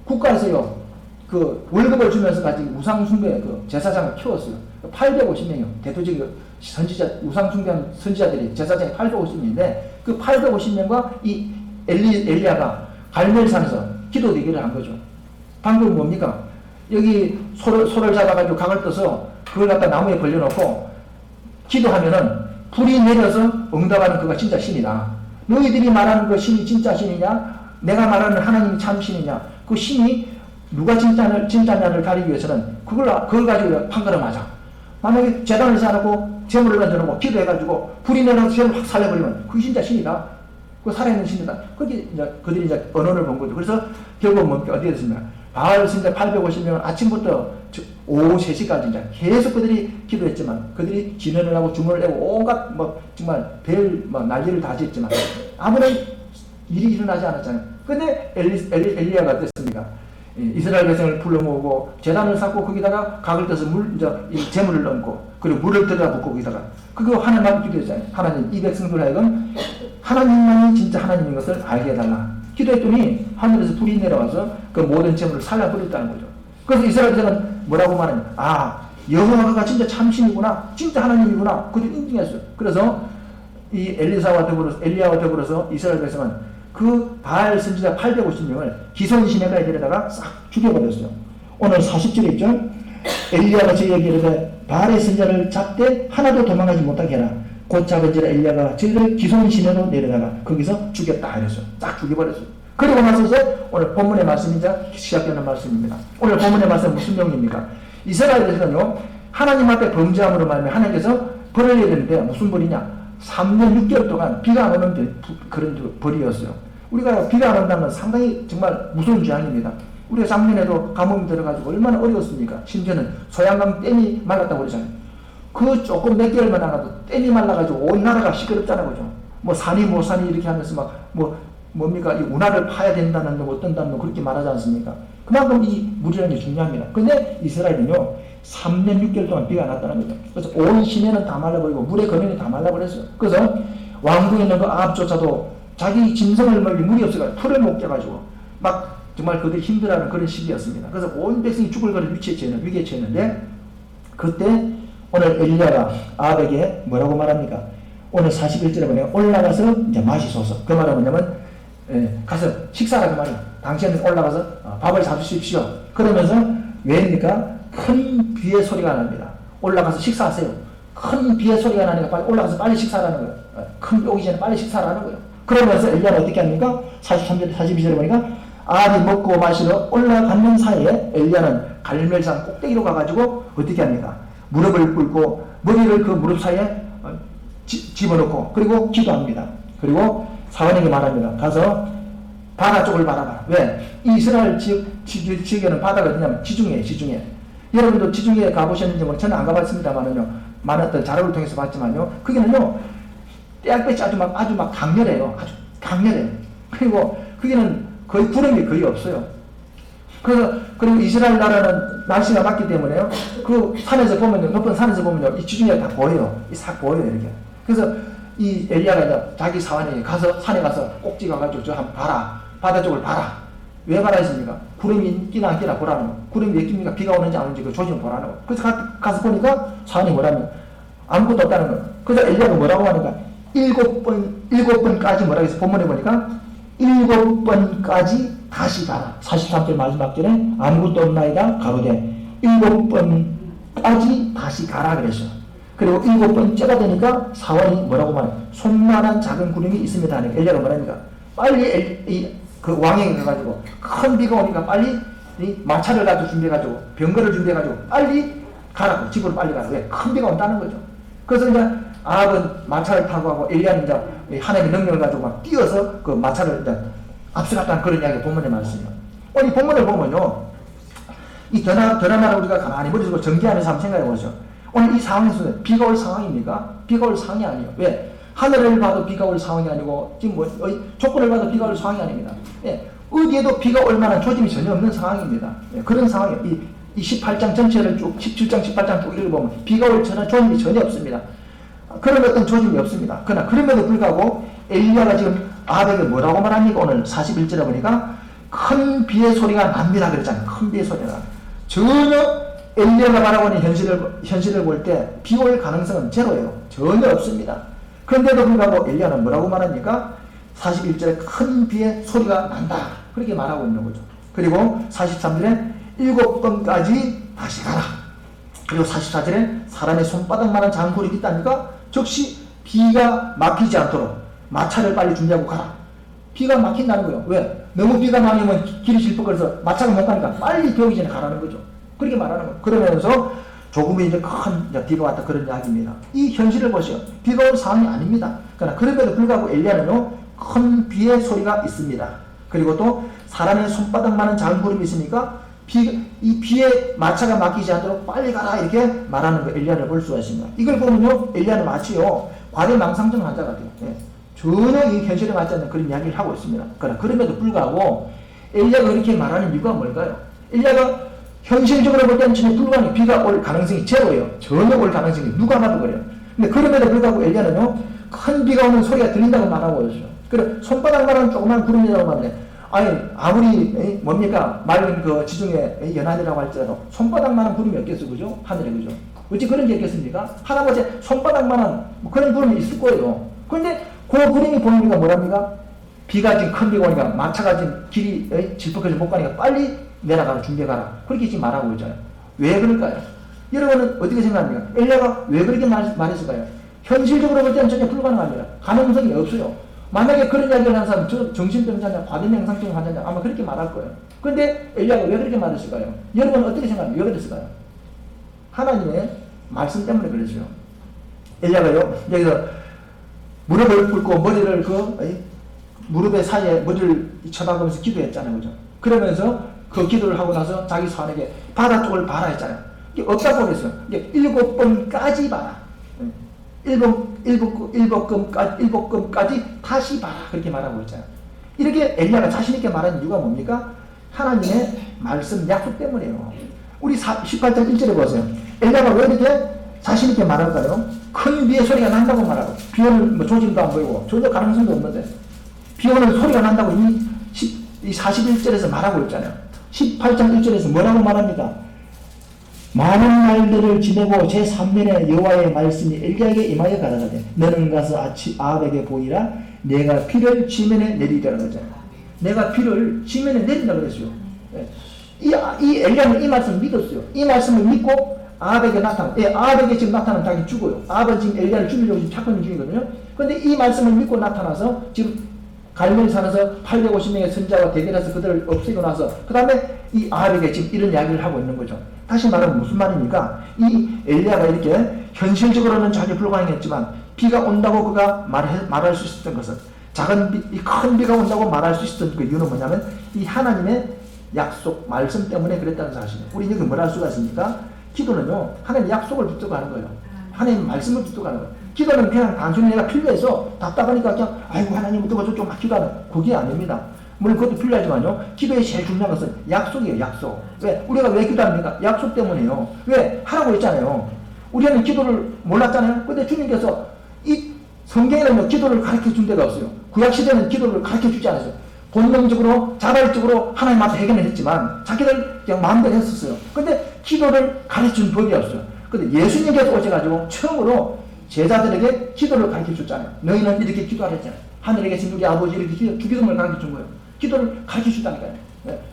국가에서요 그 월급을 주면서 가지고 우상 숭배 그 제사장을 키웠어요. 850명이요. 대표적인 선지자 우상 숭배한 선지자들이 제사장이 850명인데 그 850명과 이 엘리야가 갈멜산에서 기도 대결을 한 거죠. 방법은 뭡니까? 여기 소를 잡아가지고 각을 떠서 그걸 갖다 나무에 벌려놓고 기도하면은 불이 내려서 응답하는 그가 진짜 신이다. 너희들이 말하는 그 신이 진짜 신이냐? 내가 말하는 하나님이 참 신이냐? 그 신이 누가 진짜냐를 가리기 위해서는 그걸 가지고 판가름하자. 만약에 제단을 쌓아놓고 재물을 던져놓고 기도해가지고 불이 내려서 재물 확 살려버리면 그게 진짜 신이다. 그 살아있는 신이다. 그게 이제 그들이 이제 언어를 본 거죠. 그래서 결국 뭐 어디에 됐습니까? 바알 선지자 850명은 아침부터 오후 3시까지 이제 계속 그들이 기도했지만 그들이 진언을 하고 주문을 내고 온갖 뭐 정말 별 뭐 난리를 다 짓지만 아무런 일이 일어나지 않았잖아요. 근데 엘리야가 어땠습니까? 이스라엘 백성을 불러 모으고 제단을 쌓고 거기다가 각을 떠서 이제 재물을 얹고 그리고 물을 들여다 붓고 거기다가 그거 하나님만 기도했잖아요. 하나님 이 백성들 하여금 하나님만이 진짜 하나님인 것을 알게 해달라. 기도했더니 하늘에서 불이 내려와서 그 모든 재물을 살려버렸다는 거죠. 그래서 이스라엘 백성은 뭐라고 말하냐? 아 여호와가 진짜 참신이구나, 진짜 하나님이구나. 그들 인정했어요. 그래서 이 엘리야와 더불어서 이스라엘 백성은 그 바알 선지자 850명을 기손 시내가에 데려다가 싹 죽여버렸어요. 오늘 40절에 있죠. 엘리야가 저희에게 이르되 바알의 선지자를 잡되 하나도 도망가지 못하게 해라. 곧 잡은지라 엘리야가 저희를 기손 시내로 내려다가 거기서 죽였다 이랬어요. 딱 죽여버렸어요. 그리고 나서 이제 오늘 본문의 말씀이 이제 시작되는 말씀입니다. 오늘 본문의 말씀은 무슨 내용입니까? 이스라엘에서는요 하나님 앞에 범죄함으로 말하면 하나님께서 벌을 내야 되는데 무슨 벌이냐? 3년 6개월 동안 비가 안 오는 그런 벌이었어요. 우리가 비가 안 온다는 건 상당히 정말 무서운 재앙입니다. 우리가 작년에도 가뭄이 들어가지고 얼마나 어려웠습니까? 심지어는 소양강 댐이 말랐다고 그러잖아요. 그 조금 몇 개월만 나가도 댐이 말라가지고 온 나라가 시끄럽다는 거죠. 뭐 산이 뭐 산이 이렇게 하면서 막 뭡니까? 이 운하를 파야 된다는 거 어떤다는 거 그렇게 말하지 않습니까? 그만큼 이 물이라는 게 중요합니다. 근데 이스라엘은요 3년 6개월 동안 비가 안 왔다는 거죠. 그래서 온 시내는 다 말라버리고 물의 근원이 다 말라버렸어요. 그래서 왕궁에 있는 그 아합조차도 자기 짐승을 먹이 물이 없어가지고 풀을 못 깨가지고 막 정말 그들이 힘들어하는 그런 시기였습니다. 그래서 온 백성이 죽을 그런 위기에 처했는데 그때 오늘 엘리야가 아합에게 뭐라고 말합니까? 오늘 41절에 보면 올라가서 이제 마시소서. 그 말은 뭐냐면 가서 식사라고 말이에요. 당신은 올라가서 밥을 사주십시오. 그러면서 왜입니까? 큰 비의 소리가 납니다. 올라가서 식사하세요. 큰 비의 소리가 나니까 빨리 올라가서 빨리 식사하라는 거예요. 큰 비 오기 전에 빨리 식사하라는 거예요. 그러면서 엘리야는 어떻게 합니까? 43절, 42절에 보니까 아합이 먹고 마시러 올라가는 사이에 엘리야는 갈멜산 꼭대기로 가가지고 어떻게 합니까? 무릎을 꿇고 머리를 그 무릎 사이에 집어넣고 그리고 기도합니다. 그리고 사관에게 말합니다. 가서 바다 쪽을 바라봐. 왜? 이 이스라엘 지역에는 바다가 어디냐면 지중해. 여러분도 지중해에 가보셨는지 뭐 저는 안 가봤습니다만은요. 많았던 자료를 통해서 봤지만요. 거기는요. 떼약볕이 아주 막 강렬해요. 아주 강렬해요. 그리고 거기는 거의 구름이 거의 없어요. 그리고 이스라엘 나라는 날씨가 맞기 때문에요. 그 산에서 보면요. 높은 산에서 보면요. 이 지중해가 다 보여요. 싹 보여요. 이렇게. 그래서 이 엘리야가 이제 자기 사환에 가서 산에 가서 꼭지 가가지고 저 한번 봐라. 바다 쪽을 봐라. 왜 봐라 했습니까? 구름이 끼나 안 끼나 보라는 거. 구름이 왜 낍니까? 비가 오는지 안 오는지 그 조짐을 보라는 거. 그래서 가서 보니까 사환이 뭐라면 아무것도 없다는 거. 그래서 엘리야가 뭐라고 하는가? 7번까지 뭐라고 해서 본문에 보니까 7번까지 다시 가라. 43절 마지막 절에 아무것도 없나이다 가로되 7번 까지 다시 가라 그랬어요. 그리고 7번째가 되니까 사원이 뭐라고 말해? 손만한 작은 구름이 있습니다 하니까 엘리야가 뭐랍니까? 빨리 그 왕에게 가가지고 큰 비가 오니까 빨리 이 마차를 가지고 준비해가지고 병거를 준비해가지고 빨리 가라고, 집으로 빨리 가라. 왜? 큰 비가 온다는 거죠. 그래서 이제 아합은 마차를 타고 하고 엘리야는 이제 하나님의 능력을 가지고 막 뛰어서 그 마차를 이제 앞서갔다는 그런 이야기가 본문에 말씀이에요. 오늘 이 본문을 보면요, 이 드라마를 우리가 가만히 머릿속으로 전개하면서 한번 생각해 보죠. 오늘 이 상황에서 비가 올 상황입니까? 비가 올 상황이 아니에요. 왜? 하늘을 봐도 비가 올 상황이 아니고 지금 조건을 봐도 비가 올 상황이 아닙니다. 예, 어디에도 비가 올 만한 조짐이 전혀 없는 상황입니다. 예, 그런 상황이에요. 이 18장 전체를 쭉 17장 18장 쭉 읽어보면 비가 올 조짐이 전혀 없습니다. 그런 어떤 조짐이 없습니다. 그러나 그럼에도 불구하고 엘리야가 지금 아합에게 뭐라고 말합니까? 오늘 41절에 보니까 큰 비의 소리가 납니다 그랬잖아요. 큰 비의 소리가. 전혀 엘리야가 말하고 있는 현실을 볼 때 비 올 가능성은 제로예요. 전혀 없습니다. 그런데도 불구하고 엘리야는 뭐라고 말합니까? 41절에 큰 비의 소리가 난다. 그렇게 말하고 있는 거죠. 그리고 43절에 7번까지 다시 가라. 그리고 44절에 사람의 손바닥만한 작은 구름이 있다니까 즉시 비가 막히지 않도록 마차를 빨리 준비하고 가라. 비가 막힌다는 거예요. 왜? 너무 비가 많이 오면 길이 질퍽거려서 마차가 못 가니까 빨리 비 오기 전에 가라는 거죠. 그렇게 말하는 거예요. 그러면서 조금은 이제 큰 비가 왔다 그런 이야기입니다. 이 현실을 보시오. 비가 올 상황이 아닙니다. 그러나 그럼에도 불구하고 엘리야는요, 큰 비의 소리가 있습니다. 그리고 또 사람의 손바닥만한 작은 구름이 있으니까 이 비에 마차가 막히지 않도록 빨리 가라 이렇게 말하는 거 엘리야를 볼 수가 있습니다. 이걸 보면요, 엘리야는 마치요 과대망상증 환자 같아요. 예. 전혀 이 현실에 맞지 않는 그런 이야기를 하고 있습니다. 그러나 그럼에도 불구하고 엘리야가 그렇게 말하는 이유가 뭘까요? 엘리야가 현실적으로 볼 때는 전혀 불가능해요. 비가 올 가능성이 제로예요. 전혀 올 가능성이 누가 봐도 그래요. 근데 그럼에도 불구하고 엘리야는요, 큰 비가 오는 소리가 들린다고 말하고 있어요. 그래, 손바닥만한 조그만 구름이라고 하는데, 아니, 아무리, 뭡니까? 맑은 그 지중해 연안이라고 할지라도 손바닥만한 구름이 없겠어, 그죠? 하늘에, 그죠? 어찌 그런 게 있겠습니까? 하나같이 손바닥만한 그런 구름이 있을 거예요. 그런데 그 구름이 보는 이유가 뭐랍니까? 비가 지금 큰 비가 오니까 마차가 지금 길이 질퍽해서 못 가니까 빨리 내려가라, 준비해가라. 그렇게 지금 말하고 있잖아요. 왜 그럴까요? 여러분은 어떻게 생각합니까? 엘리야가 왜 그렇게 말했을까요? 현실적으로 볼 때는 전혀 불가능합니다. 가능성이 없어요. 만약에 그런 이야기를 하는 사람은 정신병자냐, 과대망상증 환자냐 아마 그렇게 말할 거예요. 그런데 엘리야가 왜 그렇게 말했을까요? 여러분은 어떻게 생각합니까? 왜 그랬을까요? 하나님의 말씀 때문에 그랬어요. 엘리야가요, 여기서 무릎을 꿇고 머리를 무릎의 사이에 머리를 쳐박으면서 기도했잖아요. 그죠? 그러면서 그 기도를 하고 나서 자기 사환에게 바다 쪽을 봐라 했잖아요. 이게 없다고 그랬어요. 이게 7번까지 봐라. 7번까지 다시 봐라. 그렇게 말하고 있잖아요. 이렇게 엘리야가 자신있게 말하는 이유가 뭡니까? 하나님의 말씀 약속 때문이에요. 우리 18장 1절에 보세요. 엘리야가 왜 이렇게 자신있게 말할까요? 큰 비의 소리가 난다고 말하고, 비 오는 조짐도 안 보이고, 전혀 가능성도 없는데, 비 오는 소리가 난다고 이 41절에서 말하고 있잖아요. 18장 1절에서 뭐라고 말합니까? 많은 날들을 지내고 제3년에 여호와의 말씀이 엘리야에게 임하여 가라사대 너는 가서 아합에게 보이라 내가 비를 지면에 내리리라 그러잖아요. 내가 비를 지면에 내린다 그랬어요. 이 엘리야는 이 말씀을 믿었어요. 이 말씀을 믿고 아합에게 아합에게 지금 나타나면 자기 죽어요. 아합은 지금 엘리야를 죽이려고 지금 찾고 있는 중이거든요. 그런데 이 말씀을 믿고 나타나서 지금 갈멜 산에서 850명의 선자와 대결해서 그들을 없애고 나서 그 다음에 이 아합에게 지금 이런 이야기를 하고 있는 거죠. 다시 말하면 무슨 말입니까? 이 엘리야가 이렇게 현실적으로는 전혀 불가능했지만 비가 온다고 그가 말할 수 있었던 것은 큰 비가 온다고 말할 수 있었던 그 이유는 뭐냐면 이 하나님의 약속 말씀 때문에 그랬다는 사실이에요. 우리 여기 뭐라 할 수가 있습니까? 기도는요 하나님 약속을 붙들고 하는 거예요. 하나님 말씀을 붙들고 하는 거예요. 기도는 그냥 단순히 내가 필요해서 답답하니까 그냥 아이고 하나님 어쩌고 저쩌고 막 기도하는 그게 아닙니다. 물론 그것도 필요하지만요. 기도의 제일 중요한 것은 약속이에요. 약속. 왜? 우리가 왜 기도합니까? 약속 때문이에요. 왜? 하라고 했잖아요. 우리는 기도를 몰랐잖아요. 근데 주님께서 이 성경에는 기도를 가르쳐준 데가 없어요. 구약시대는 기도를 가르쳐주지 않았어요. 본능적으로 자발적으로 하나님 앞에 해결을 했지만 자기들 그냥 마음대로 했었어요. 근데 기도를 가르쳐준 법이 없어요. 근데 예수님께서 오셔가지고 처음으로 제자들에게 기도를 가르쳐줬잖아요. 너희는 이렇게 기도하라 했잖아요. 하늘에 계신 우리 아버지 이렇게 주기도문을 가르쳐준 거예요. 기도를 가르쳐줬다니까요.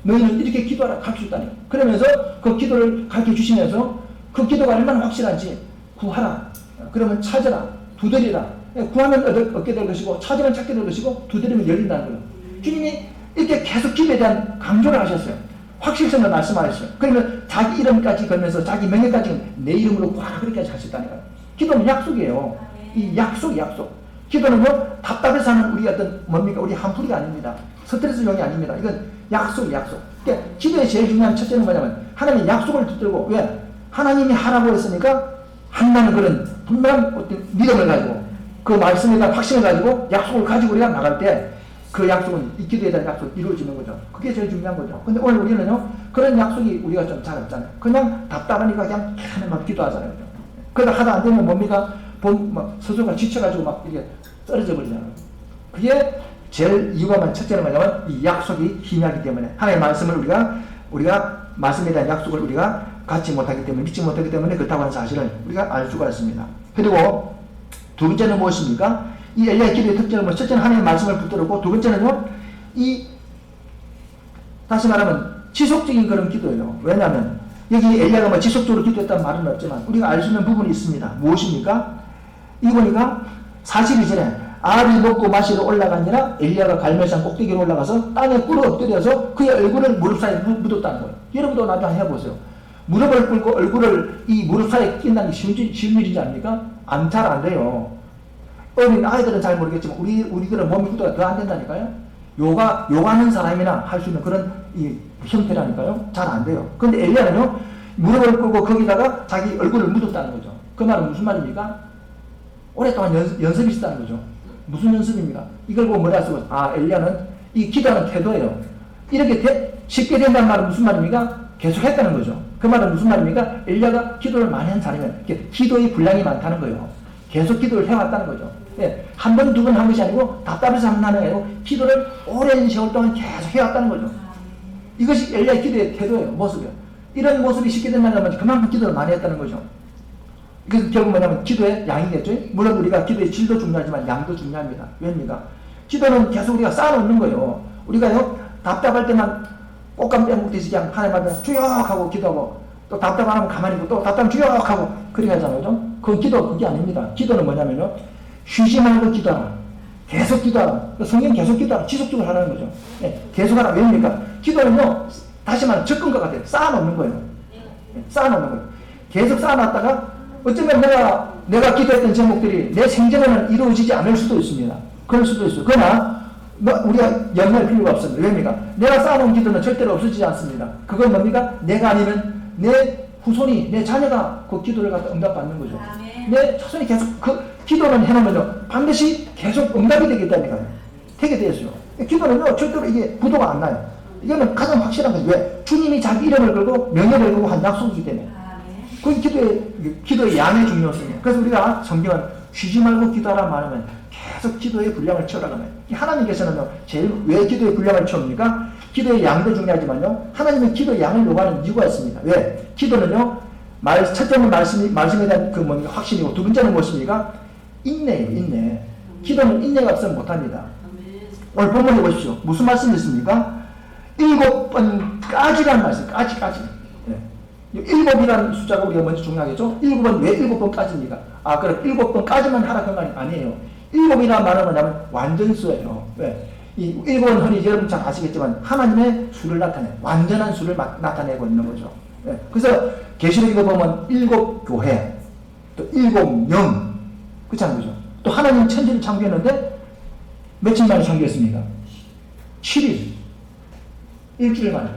너희는 이렇게 기도하라 가르쳐줬다니까요. 그러면서 그 기도를 가르쳐주시면서 그 기도가 얼마나 확실한지 구하라. 그러면 찾으라. 두드리라. 구하면 얻게 될 것이고 찾으면 찾게 될 것이고 두드리면 열린다는 거예요. 주님이 이렇게 계속 기도에 대한 강조를 하셨어요. 확실성을 말씀하셨어요. 그러면 자기 이름까지 걸면서 자기 명예까지 내 이름으로 구하라 그렇게 하셨다니까요. 기도는 약속이에요. 이 약속. 기도는요 답답해서 하는 우리 어떤 뭡니까 우리 한풀이가 아닙니다. 스트레스용이 아닙니다. 이건 약속. 그러니까 기도의 제일 중요한 첫째는 뭐냐면 하나님의 약속을 붙들고 왜? 하나님이 하라고 했으니까 한다는 그런 분명한 어떤 믿음을 가지고 그 말씀에 대한 확신을 가지고 약속을 가지고 우리가 나갈 때 그 약속은 이 기도에 대한 약속이 이루어지는 거죠. 그게 제일 중요한 거죠. 근데 오늘 우리는요 그런 약속이 우리가 좀 잘 없잖아요. 그냥 답답하니까 그냥 막 기도하잖아요. 그러다 하다 안 되면 뭡니까? 막 스스로가 지쳐가지고 막 이렇게 떨어져 버리잖아요. 그게 제일 이유가 첫째는 뭐냐면 이 약속이 희미하기 때문에 하나님의 말씀을 우리가 말씀에 대한 약속을 우리가 갖지 못하기 때문에 믿지 못하기 때문에 그렇다고 하는 사실을 우리가 알 수가 있습니다. 그리고 두 번째는 무엇입니까? 이 엘리야의 기도의 특징은 뭐 첫째는 하나님의 말씀을 붙들었고 두 번째는요 다시 말하면 지속적인 그런 기도예요. 왜냐하면 여기 엘리야가 뭐 지속적으로 기도했다는 말은 없지만 우리가 알 수 있는 부분이 있습니다. 무엇입니까? 이 보니까 42절에 알이 먹고 마시러 올라가니라 엘리야가 갈멜산 꼭대기로 올라가서 땅에 꿇어 엎드려서 그의 얼굴을 무릎 사이에 묻었다는 거예요. 여러분도 나중에 해보세요. 무릎을 꿇고 얼굴을 이 무릎 사이에 낀다는 게 쉬운 일인지 아닙니까? 잘 안 돼요. 어린 아이들은 잘 모르겠지만 우리들은 몸이 구도가 더 안 된다니까요. 요가하는 사람이나 할 수 있는 그런 이 형태라니까요. 잘 안 돼요. 근데 엘리야는요 무릎을 꿇고 거기다가 자기 얼굴을 묻었다는 거죠. 그 말은 무슨 말입니까? 오랫동안 연습이 있었다는 거죠. 무슨 연습입니까? 이걸 보고 뭐라 쓰고 엘리야는 이 기도하는 태도예요. 이렇게 쉽게 된다는 말은 무슨 말입니까? 계속 했다는 거죠. 그 말은 무슨 말입니까? 엘리야가 기도를 많이 한 사람이면 기도의 분량이 많다는 거예요. 계속 기도를 해왔다는 거죠. 한 번, 두 번 한 것이 아니고 답답해서 한다는 게 아니고 기도를 오랜 세월 동안 계속 해왔다는 거죠. 이것이 엘리야의 기도의 태도예요. 모습이에요. 이런 모습이 쉽게 된다면 그만큼 기도를 많이 했다는 거죠. 그래서 결국 뭐냐면 기도의 양이겠죠. 물론 우리가 기도의 질도 중요하지만 양도 중요합니다. 왜입니까? 기도는 계속 우리가 쌓아놓는 거예요. 우리가요 답답할 때만 꽃감 빼먹듯이 그냥 하나님 앞에 주역 하고 기도하고 또 답답하면 가만히 있고 또 답답하면 주역 하고 그렇게 하잖아요. 그게 아닙니다. 기도는 뭐냐면요 쉬지 말고 기도하라. 계속 기도하라. 성경 계속 기도하라. 지속적으로 하라는 거죠. 계속 하라. 왜입니까? 기도는요 다시 말하면 접근과 같아요. 쌓아놓는 거예요. 쌓아놓는 거예요. 계속 쌓아놨다가 어쩌면 내가 기도했던 제목들이 내 생전에는 이루어지지 않을 수도 있습니다. 그럴 수도 있어요. 그러나 우리가 염려할 필요가 없습니다. 왜입니까? 내가 쌓아놓은 기도는 절대로 없어지지 않습니다. 그건 뭡니까? 내가 아니면 내 후손이, 내 자녀가 그 기도를 갖다 응답받는 거죠. 내 자손이 계속 그 기도는 해놓으면요 반드시 계속 응답이 되겠다니까요. 되게 되었어요. 기도는요 절대로 이게 부도가 안 나요. 이거는 가장 확실한 거죠. 왜? 주님이 자기 이름을 걸고 명예를 걸고 한 약속이기 때문에. 그게 기도의 양의 중요성이에요. 그래서 우리가 성경은 쉬지 말고 기도하라 말하면 계속 기도의 분량을 채우라고 해요. 하나님께서는요, 왜 기도의 분량을 채웁니까? 기도의 양도 중요하지만요, 하나님은 기도의 양을 요구하는 이유가 있습니다. 왜? 기도는요, 첫째는 말씀에 대한 확신이고, 두 번째는 무엇입니까? 인내예요, 인내. 기도는 인내가 없으면 못합니다. 오늘 본문에 보십시오. 무슨 말씀이 있습니까? 7번까지라는 말씀, 까지. 7이라는 숫자가 우리가 먼저 중요하겠죠? 7번, 왜 7번까지입니까? 그럼 7번까지만 하라 그 말이 아니에요. 7이라는 말은 뭐냐면 완전수예요. 왜? 이 7은 흔히 여러분 잘 아시겠지만 하나님의 수를 나타내, 완전한 수를 나타내고 있는 거죠. 그래서 계시록에 보면 7교회, 또 7명, 그렇지 않죠? 또 하나님 천지를 창조했는데 며칠 만에 창조했습니까? 7일. 일주일 만에.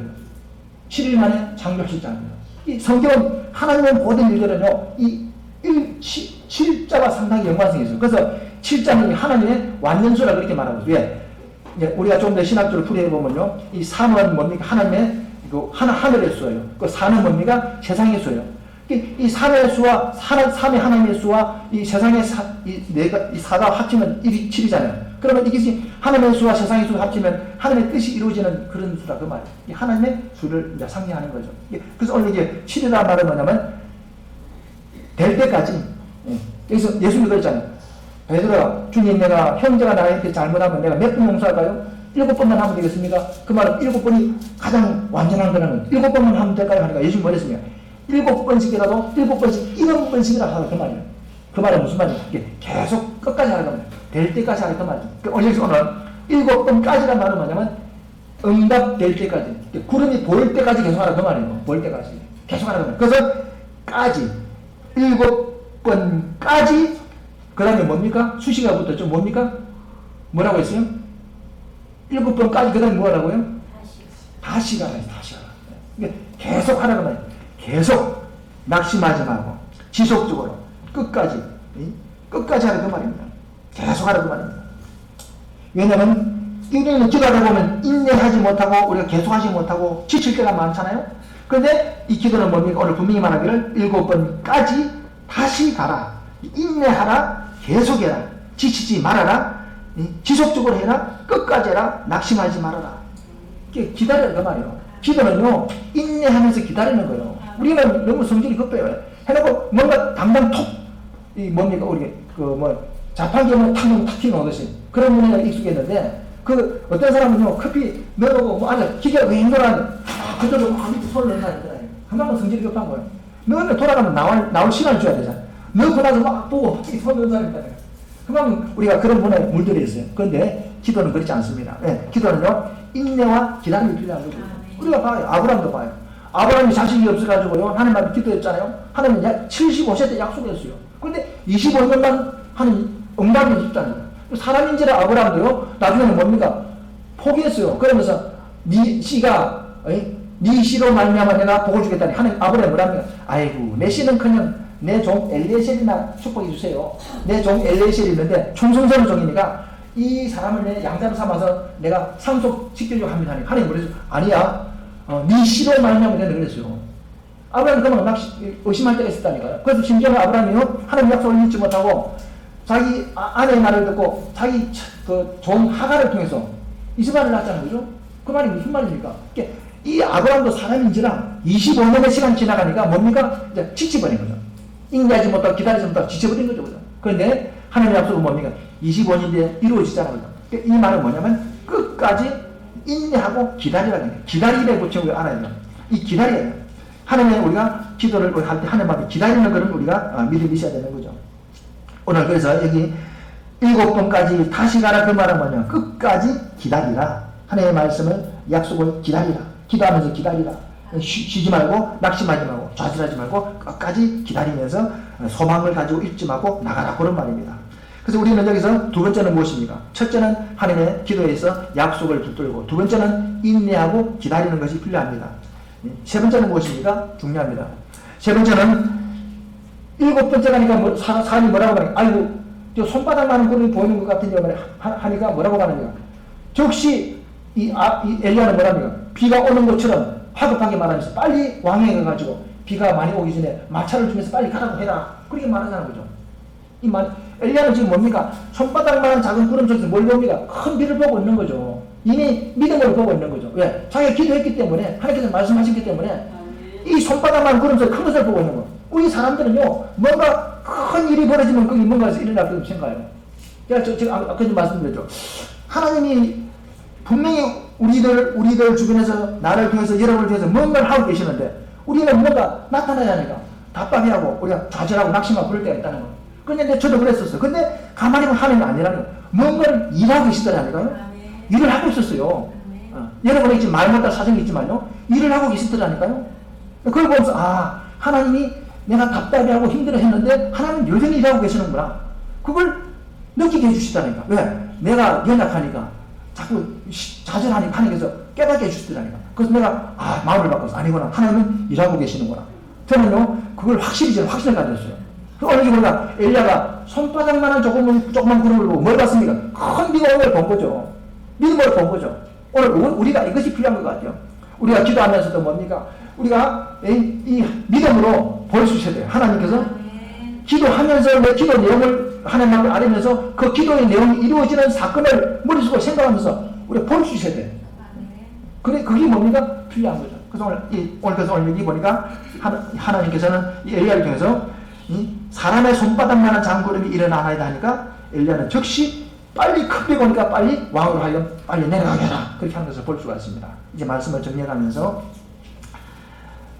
7일 만에 창조하셨잖아요. 이 성경은 하나님의 모든 일들은요, 이 7자가 상당히 연관성이 있어요. 그래서 7자는 하나님의 완전수라 그렇게 말하고 있어요. 왜? 우리가 좀 더 신학적으로 풀이해보면요, 이 3은 뭡니까? 하나님의 하늘의 수예요. 그 4는 뭡니까? 세상의 수예요. 이 3의 수와 3의 하나님의 수와 이 세상의 이 4가 합치면 7이잖아요. 그러면 이것이 하나님의 수와 세상의 수를 합치면 하나님의 뜻이 이루어지는 그런 수다 그 말이에요. 하나님의 수를 이제 상징하는 거죠. 그래서 오늘 이게 7이라는 말은 뭐냐면 될 때까지. 그래서 예수님이 그랬잖아요. 베드로야, 주님 내가 형제가 나한테 잘못하면 내가 몇 번 용서할까요? 7번만 하면 되겠습니까? 그 말은 7번이 가장 완전한 거라는 거예요. 7번만 하면 될까요? 하니까 예수님이 뭐랬습니까? 7번씩이라도 7번씩 70번씩이라도 하라 그 말이에요. 그 말은 무슨 말이에요? 계속 끝까지 하라 그 말이에요. 될 때까지 하라 그 말이에요. 오늘 7번까지란 말은 뭐냐면 응답될 때까지, 구름이 보일 때까지 계속 하라 그 말이에요. 보일 때까지 계속 하라 그 말이에요. 그래서 까지 7번까지 그 다음에 뭡니까? 수식어가 붙었죠. 뭡니까? 뭐라고 했어요? 7번까지 그 다음에 뭐라고요? 다시 가라. 다시 가라. 그러니까 계속 하라고 말이에요. 계속 낙심하지 말고 지속적으로 끝까지 끝까지 하라고 말입니다. 계속 하라고 말입니다. 왜냐하면 우리는 기도하다 보면 인내하지 못하고 우리가 계속하지 못하고 지칠 때가 많잖아요. 그런데 이 기도는 뭡니까? 오늘 분명히 말하기를 7번까지 다시 가라. 인내하라. 계속해라. 지치지 말아라. 지속적으로 해라. 끝까지 해라. 낙심하지 말아라. 기다려라 그 말이에요. 기도는요 인내하면서 기다리는 거예요. 우리는 너무 성질이 급해요. 해놓고 뭔가 당장 톡 뭡니까 우리 자판기 오면 탁 튀어나오듯이 그런 문제가 익숙했는데 그 어떤 사람은요 커피 넣어놓고 안에 기계가 왜 힘들어하는데 그대로 막 밑에 손을 넣는 사람이 있잖아요. 그만큼 성질이 급한 거예요. 넣으면 돌아가면 나올 시간을 줘야 되잖아. 넣고 나서 막 보고 손 넣는 사람이 있잖아요. 그만큼 우리가 그런 문화에 물들어 있어요. 그런데 기도는 그렇지 않습니다. 기도는요 인내와 기다림이 필요한 거죠. 우리가 봐요. 아브라함도 봐요. 아브라함이 자식이 없어가지고요 하나님한테 기도했잖아요. 하나님은 약 75세 때 약속했어요. 그런데 25년만 하는 응답이 있다는 사람인지라 아브라함도요 나중에는 뭡니까? 포기했어요. 그러면서 네 씨가 네 씨로 말미암아 내가 복을 주겠다니 하나님 아브라함이 뭐랍니까? 아이고 내 씨는커녕 내 종 엘리에셀이나 축복해 주세요. 내 종 엘리에셀이 있는데 충성스러운 종이니까 이 사람을 내 양자로 삼아서 내가 상속시키려고 합니다. 하나님 그래서 아니야. 네 씨로 말미암아 내가 그랬어요. 아브라함이 그만 의심할 때가 있었다니까요. 그래서 심지어는 아브라함이요 하나님 약속을 잊지 못하고 자기 아내의 말을 듣고 자기 그 종 하갈을 통해서 이스마엘을 낳았다는 거죠. 그 말이 무슨 말입니까? 이 아브라함도 사람인지라 25년의 시간 지나가니까 뭡니까? 이제 지쳐버린 거죠. 인내하지 못하고 기다리지 못하고 지쳐버린 거죠. 그런데 하나님의 약속은 뭡니까? 25년 뒤에 이루어지잖아요. 이 말은 뭐냐면 끝까지 인내하고 기다리라는 거예요. 기다리래 고치는 걸 알아야 돼요. 이 기다려야 돼요. 하나님 우리가 기도를 할 때 하나님 앞에 기다리는 것을 우리가 믿음이 있어야 되는 거죠. 오늘 그래서 여기 7번까지 다시 가라 그 말은 뭐냐면 끝까지 기다리라. 하나님의 말씀을 약속을 기다리라. 기도하면서 기다리라. 쉬지 말고 낙심하지 말고 좌절하지 말고 끝까지 기다리면서 소망을 가지고 잊지 말고 나가라 그런 말입니다. 그래서 우리는 여기서 두 번째는 무엇입니까? 첫째는 하나님의 기도에서 약속을 붙들고 두 번째는 인내하고 기다리는 것이 필요합니다. 세 번째는 무엇입니까? 중요합니다. 세 번째는 7번째 가니까 사람이 뭐라고 하니까 아이고 저 손바닥만한 구름이 보이는 것 같은데 하니까 뭐라고 하느냐 즉시 이 엘리야는 뭐랍니까? 비가 오는 것처럼 화급하게 말하면서 빨리 왕에 가가지고 비가 많이 오기 전에 마차를 주면서 빨리 가라고 해라 그렇게 말하자는 거죠. 엘리야는 지금 뭡니까? 손바닥만한 작은 구름 속에서 뭘 봅니까? 큰 비를 보고 있는 거죠. 이미 믿음으로 보고 있는 거죠. 왜? 자기가 기도했기 때문에 하나님께서 말씀하셨기 때문에 이 손바닥만한 구름 속에 큰 것을 보고 있는 거예요. 우리 사람들은요 뭔가 큰 일이 벌어지면 거기 뭔가에서 일어날 거라고 생각해요. 제가 아까 좀 말씀드렸죠. 하나님이 분명히 우리들 주변에서 나를 통해서 여러분을 통해서 뭔가를 하고 계시는데 우리는 뭔가 나타나야 하니까 답답해하고 우리가 좌절하고 낙심하고 그럴 때가 있다는 거예요. 그런데 저도 그랬었어요. 근데 가만히 보면 하나님은 아니라는 거예요. 뭔가를 일하고 계시더라니까요. 일을 하고 있었어요. 여러분이 지금 말 못할 사정이 있지만요. 일을 하고 계시더라니까요. 그걸 보면서 하나님이 내가 답답해하고 힘들어 했는데 하나님은 여전히 일하고 계시는구나. 그걸 느끼게 해주시다니까. 왜? 내가 연약하니까 자꾸 좌절하니까 하나님께서 깨닫게 해주시더라니까. 그래서 내가 마음을 바꿔서 아니구나. 하나님은 일하고 계시는구나. 저는요 그걸 확실히 가졌어요. 어느 보니까 엘리야가 손바닥만한 조그만 구름을 보고 뭘 봤습니까? 큰 비가 오는 걸 본 거죠. 믿음으로 본 거죠. 오늘 우리가 이것이 필요한 것 같아요. 우리가 기도하면서도 뭡니까? 우리가 이 믿음으로 볼 수 있어야 돼요. 하나님께서 기도하면서 내 기도 내용을 하나님을 알면서 그 기도의 내용이 이루어지는 사건을 머릿속으로 생각하면서 우리가 볼 수 있어야 돼요. 그게 뭡니까? 필요한 거죠. 그래서 오늘 여기 보니까 하나님께서는 이 엘리야를 통해서 사람의 손바닥만한 장구름이 일어나나이다 하니까 엘리야는 즉시 빨리 큰 비가 오니까 빨리 왕으로 하여 빨리 내려가게 하라 그렇게 하는 것을 볼 수가 있습니다. 이제 말씀을 정리해가면서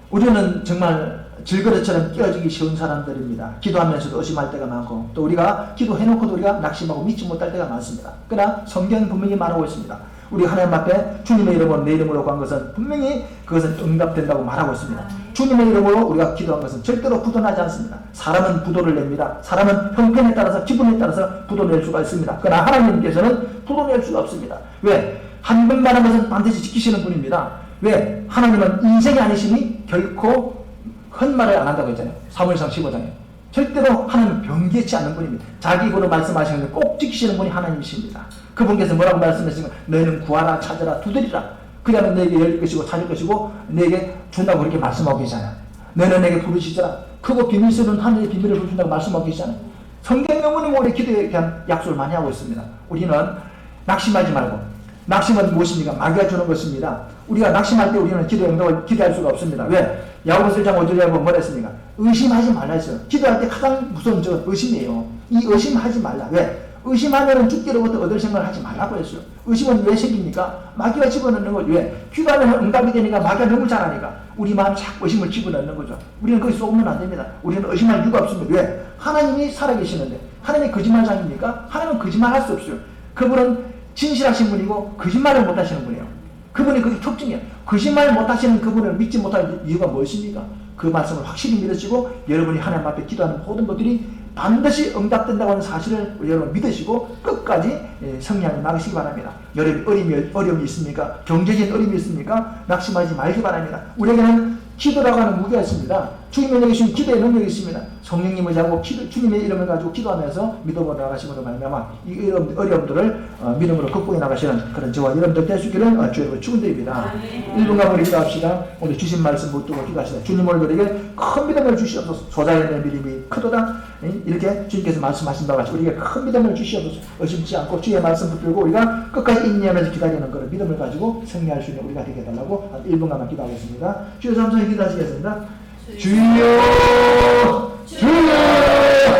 우리는 정말 질그릇처럼 끼어지기 쉬운 사람들입니다. 기도하면서도 의심할 때가 많고 또 우리가 기도해놓고도 우리가 낙심하고 믿지 못할 때가 많습니다. 그러나 성경은 분명히 말하고 있습니다. 우리 하나님 앞에 주님의 이름으로 내 이름으로 간 것은 분명히 그것은 응답된다고 말하고 있습니다. 주님의 이름으로 우리가 기도한 것은 절대로 부도나지 않습니다. 사람은 부도를 냅니다. 사람은 형편에 따라서 기분에 따라서 부도낼 수가 있습니다. 그러나 하나님께서는 부도낼 수가 없습니다. 왜? 한 번 말한 것은 반드시 지키시는 분입니다. 왜? 하나님은 인생이 아니시니 결코 헛말을 안 한다고 했잖아요. 사무엘상 15장에. 절대로 하나님은 변개치 않는 분입니다. 자기 입으로 말씀하시는 걸 꼭 지키시는 분이 하나님이십니다. 그분께서 뭐라고 말씀하시면 너희는 구하라 찾으라 두드리라. 그러면 너에게 열릴 것이고 찾을 것이고 너에게 준다고 그렇게 말씀하고 계시잖아요. 너희는 내게 부르시더라. 크고 비밀스러운 하늘의 비밀을 보여준다고 말씀하고 계시잖아요. 성경 영혼이 우리 기도에 대한 약속을 많이 하고 있습니다. 우리는 낙심하지 말고, 낙심은 무엇입니까? 마귀가 주는 것입니다. 우리가 낙심할 때 우리는 기도의 응답을 기대할 수가 없습니다. 왜? 야고보서 1장 5절에 보면 뭐라 했습니까? 의심하지 말라 했어요. 기도할 때 가장 무서운 저 의심이에요. 이 의심하지 말라. 왜? 의심하면 죽기로부터 얻을 생각을 하지 말라고 했어요. 의심은 왜 생깁니까? 마귀가 집어넣는 거죠. 왜? 기도하면 응답이 되니까 마귀가 너무 잘하니까 우리 마음에 자꾸 의심을 집어넣는 거죠. 우리는 거기 속으면 안 됩니다. 우리는 의심할 이유가 없습니다. 왜? 하나님이 살아계시는데 하나님이 거짓말장입니까? 하나님은 거짓말할 수 없어요. 그분은 진실하신 분이고 거짓말을 못하시는 분이에요. 그분이 그게 특징이에요. 거짓말 못하시는 그분을 믿지 못할 이유가 무엇입니까? 그 말씀을 확실히 믿으시고 여러분이 하나님 앞에 기도하는 모든 것들이 반드시 응답된다고 하는 사실을 여러분 믿으시고 끝까지 승리하게 나가시기 바랍니다. 여러분 어려움이 있습니까? 경제적인 어려움이 있습니까? 낙심하지 말기 바랍니다. 우리에게는 기도라고 하는 무기가 있습니다. 주님의 주신 기도의 능력이 있습니다. 성령님을 잡고 주님의 이름을 가지고 기도하면서 믿음으로 나가심으로 말미암아 이 어려움들을 믿음으로 극복해 나가시는 그런 저와 여러분들 될 수 있기를 주의 축원드립니다. 1분간 우리 기도합시다. 오늘 주신 말씀 붙들고 기도하시다. 주님 오늘 우리에게 큰 믿음을 주시옵소서. 소자의 믿음이 크도다. 이렇게 주님께서 말씀하신 바와 같이 우리에게 큰 믿음을 주시옵소서. 의심치 않고 주의 말씀 붙들고 우리가 끝까지 인내하면서 기다리는 그런 믿음을 가지고 승리할 수 있는 우리가 되게 해달라고 1분간만 기도하겠습니다. 주여 삼성에 기도하시겠습니다. 주여 주여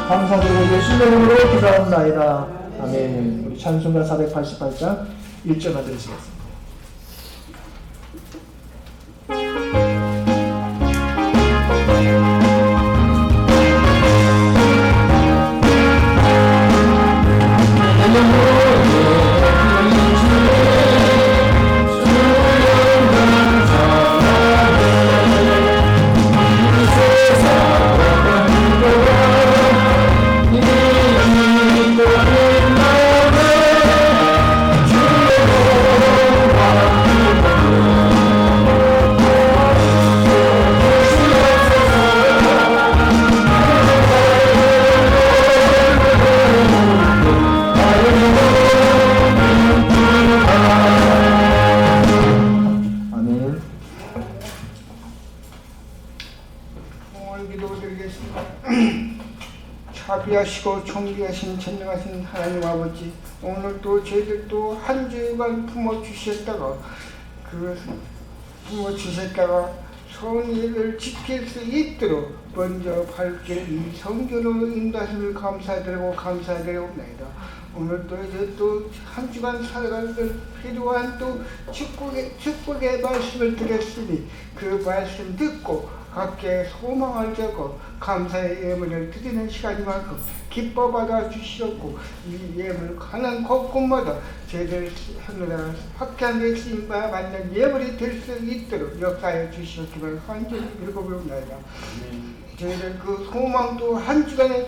감사드리고 예수님의 이름으로 기도합나이다. 아멘. 우리 찬송가 488장 1절만 들으시겠습니다. 자비하시고 존귀하신 전능하신 하나님 아버지, 오늘 또 저희들 또 한 주간 품어주셨다가 성의를 지킬 수 있도록 먼저 밝게 이 성전으로 인도하심을 감사드리옵나이다. 오늘 또 이제 또 한 주간 살아갈 필요한 또 축복의 말씀을 드렸으니 그 말씀 듣고 각자의 소망을 적어 감사의 예물을 드리는 시간이만큼 기뻐 받아 주시었고 이 예물 가는 곳곳마다 저희들 하늘나라 확장의 쓰임과 맞는 예물이 될 수 있도록 역사해 주시었기를 간절히 읽어보옵나이다. 저희들 그 소망도 한 주간에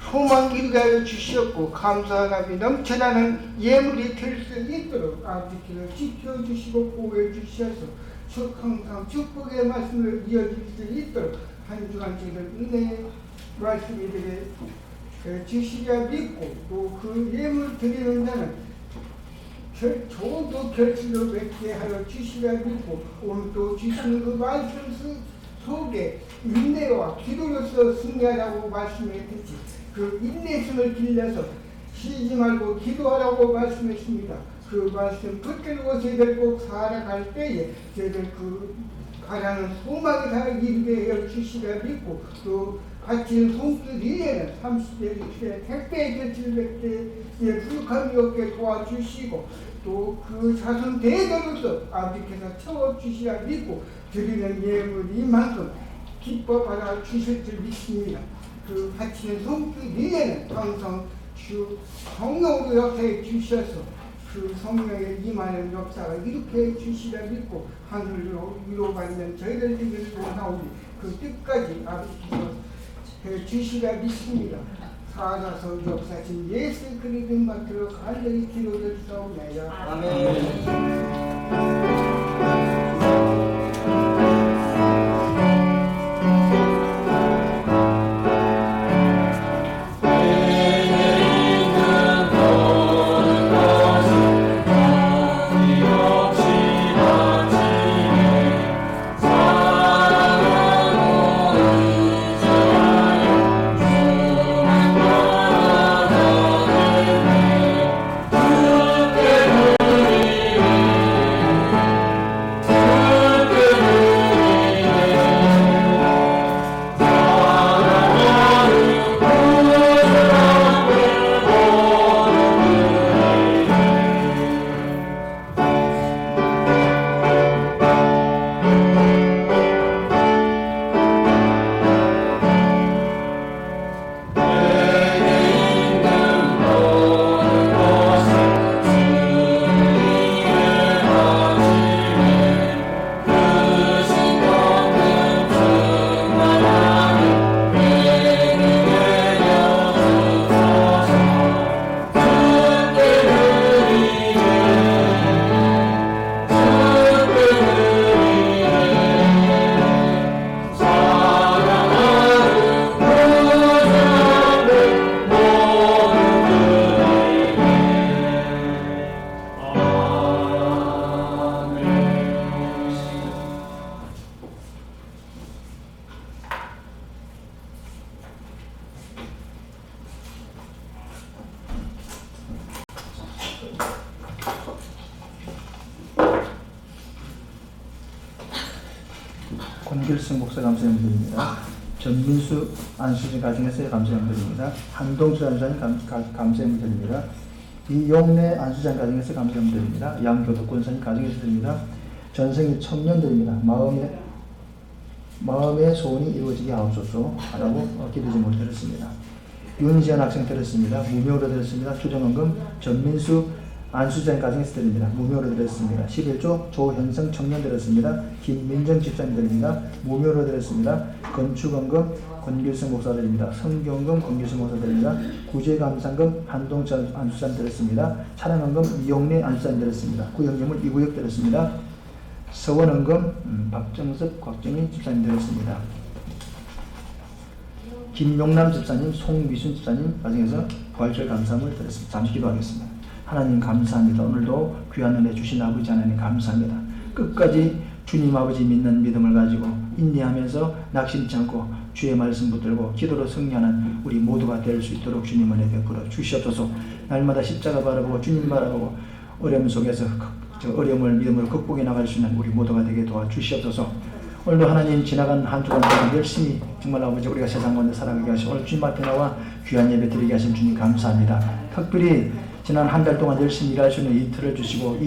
소망 이루게 하여 주시었고 감사함이 넘쳐나는 예물이 될 수 있도록 아버지께서 지켜주시고 보호해 주시어서 항상 축복의 말씀을 이어질 수 있도록 한 주간 저희들 은혜의 말씀이 되게 주시리라 믿고 또 그 예물 드리는 자는 좋은 결실을 맺게 하여 주시리라 믿고 오늘 또 주시는 그 말씀 속에 인내와 기도로서 승리하라고 말씀했듯이 그 인내심을 길러서 쉬지 말고 기도하라고 말씀했습니다. 그 말씀 붙들고 저희들 꼭 살아갈 때에 저희들 그 가라는 소망이 다 이루게 하여 주시리라 믿고 또 바친 손길 위에는 30대 60대 택배의 결실을 맺게 부족함이 없게 도와주시고 또 그 자손 대대로서 아버지께서 채워주시라 믿고 드리는 예물 이만큼 기뻐 받아 주실 줄 믿습니다. 그 바치는 손길 위에는 항상 주 성령으로 역사해 주셔서 그 성령의 임하는 역사가 이렇게 주시라 믿고 하늘로 위로받는 저희들 되기를 원하오니 그 뜻까지 아버지께서 주시라 믿습니다. 살아서 역사신 예수 그리스도 맡들어 간절히 기도드리옵나이다. 아멘. 권길승 목사 감사드립니다. 전민수 안수진 가정에서 감사드립니다. 한동수 안수장 감사드립니다. 이용래 안수장 가정에서 감사드립니다. 양교도권사님 가정에서 드립니다. 전성희 청년들입니다. 마음의 소원이 이루어지게 하옵소서 하라고 기도 제목을 드렸습니다. 윤지연 학생 드렸습니다. 무명으로 드렸습니다. 추정원금 전민수 안수장 가정에서 드립니다. 무명으로 드렸습니다. 11조 조현성 청년 드렸습니다. 김민정 집사님 드립니다. 무명으로 드렸습니다. 건축원금 권길승 목사 드립니다. 성경금 권길승 목사 드립니다. 구제감상금 한동철 안수장 드렸습니다. 차량원금 이용래 안수장 드렸습니다. 구역예물 이구역 드렸습니다. 서원원금 박정석 곽정희 집사님 드렸습니다. 김용남 집사님, 송미순 집사님 가정에서 부활절 감사함을 드렸습니다. 잠시 기도하겠습니다. 하나님 감사합니다. 오늘도 귀한 은혜 주신 아버지 하나님 감사합니다. 끝까지 주님 아버지 믿는 믿음을 가지고 인내하면서 낙심치 않고 주의 말씀 붙들고 기도로 승리하는 우리 모두가 될 수 있도록 주님 은혜 베풀어 주시옵소서. 날마다 십자가 바라보고 주님 바라보고 어려움 속에서 저 어려움을 믿음으로 극복해 나갈 수 있는 우리 모두가 되게 도와주시옵소서. 오늘도 하나님 지나간 한 주간 동안 열심히 정말 아버지 우리가 세상 가운데 살아가게 하시고 오늘 주님 앞에 나와 귀한 예배 드리게 하신 주님 감사합니다. 특별히 지난 한 달 동안 열심히 일할 수 있는 이틀을 주시고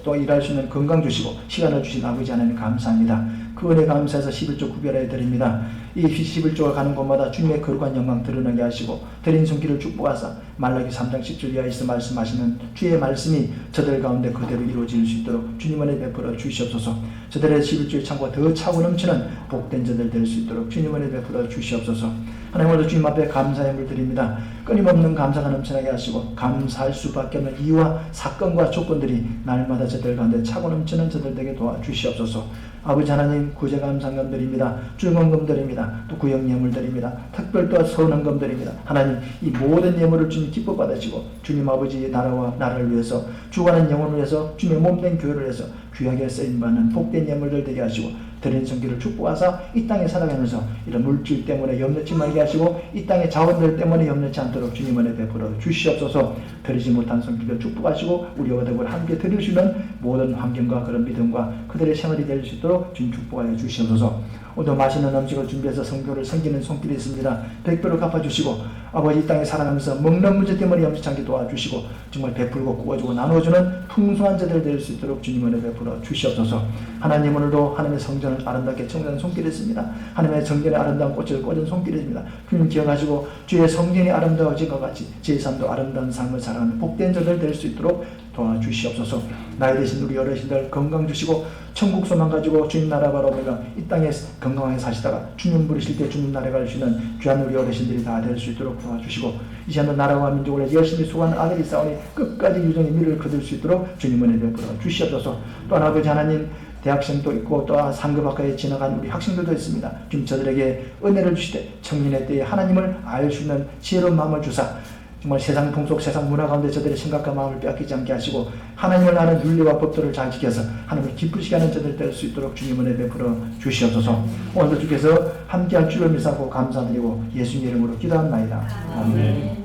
또 일할 수 있는 건강 주시고 시간을 주신 아버지 하나님 감사합니다. 그 은혜 감사해서 11조 구별해 드립니다. 이 11조가 가는 곳마다 주님의 거룩한 영광 드러나게 하시고 드린 손길을 축복하사 말라기 3장 10절 이하에서 말씀하시는 주의 말씀이 저들 가운데 그대로 이루어질 수 있도록 주님 은혜 베풀어 주시옵소서. 저들의 11조의 창고가 더 차고 넘치는 복된 저들 될 수 있도록 주님 은혜 베풀어 주시옵소서. 하나님 오늘도 주님 앞에 감사의 물 드립니다. 끊임없는 감사가 넘쳐나게 하시고 감사할 수밖에 없는 이유와 사건과 조건들이 날마다 저들 가운데 차고 넘치는 저들 되게 도와주시옵소서. 아버지 하나님 구제 감사금 드립니다. 중원금 드립니다. 또 구역 예물 드립니다. 특별 또 선언금 드립니다. 하나님 이 모든 예물을 주님 기뻐 받으시고 주님 아버지 나라와 나라를 위해서 죽어가는 영혼을 위해서 주님의 몸된 교회를 위해서 귀하게 쓰임받는 복된 예물들 되게 하시고 드린 성기를 축복하사 이 땅에 살아가면서 이런 물질 때문에 염려치 말게 하시고 이 땅의 자원들 때문에 염려치 않도록 주님 은혜 베풀어 주시옵소서. 드리지 못한 성기를 축복하시고 우리와 더불어 함께 드릴 수 있는 모든 환경과 그런 믿음과 그들의 생활이 될 수 있도록 주님 축복하여 주시옵소서. 오늘 맛있는 음식을 준비해서 성교를 섬기는 손길이 있습니다. 백배로 갚아주시고 아버지 이 땅에 살아가면서 먹는 문제 때문에 염려치 않게 도와주시고 정말 베풀고 구워주고 나눠주는 풍성한 자들 될 수 있도록 주님 은혜 베풀어 주시옵소서. 하나님 오늘도 하나님의 성전을 아름답게 청소하는 손길이 있습니다. 하나님의 성전에 아름다운 꽃을 꽂은 손길이 있습니다. 주님 기억하시고 주의 성전이 아름다워진 것 같이 제 삶도 아름다운 삶을 살아가는 복된 자들 될 수 있도록 도와주시옵소서. 나이 드신 우리 어르신들 건강 주시고 천국 소망 가지고 주님 나라 바라보며 이 땅에 건강하게 사시다가 주님 부르실 때 주님 나라 갈 수 있는 귀한 우리 어르신들이 다 될 수 있도록 도와주시고 이 시간도 나라와 민족을 위해 열심히 수고하는 아들이 싸우니 끝까지 유정의 미를 거둘 수 있도록 주님 은혜 베풀어 주시옵소서. 또한 아버지 하나님 대학생도 있고 또 상급학과에 지나간 우리 학생들도 있습니다. 주님 저들에게 은혜를 주시되 청년의 때에 하나님을 알 수 있는 지혜로운 마음을 주사 정말 세상 풍속, 세상 문화 가운데 저들의 생각과 마음을 빼앗기지 않게 하시고 하나님을 아는 윤리와 법도를 잘 지켜서 하나님을 기쁘시게 하는 저들 될 수 있도록 주님 은혜 베풀어 주시옵소서. 오늘도 주께서 함께할 주를 믿사고 감사드리고 예수님 이름으로 기도합나이다. 아멘.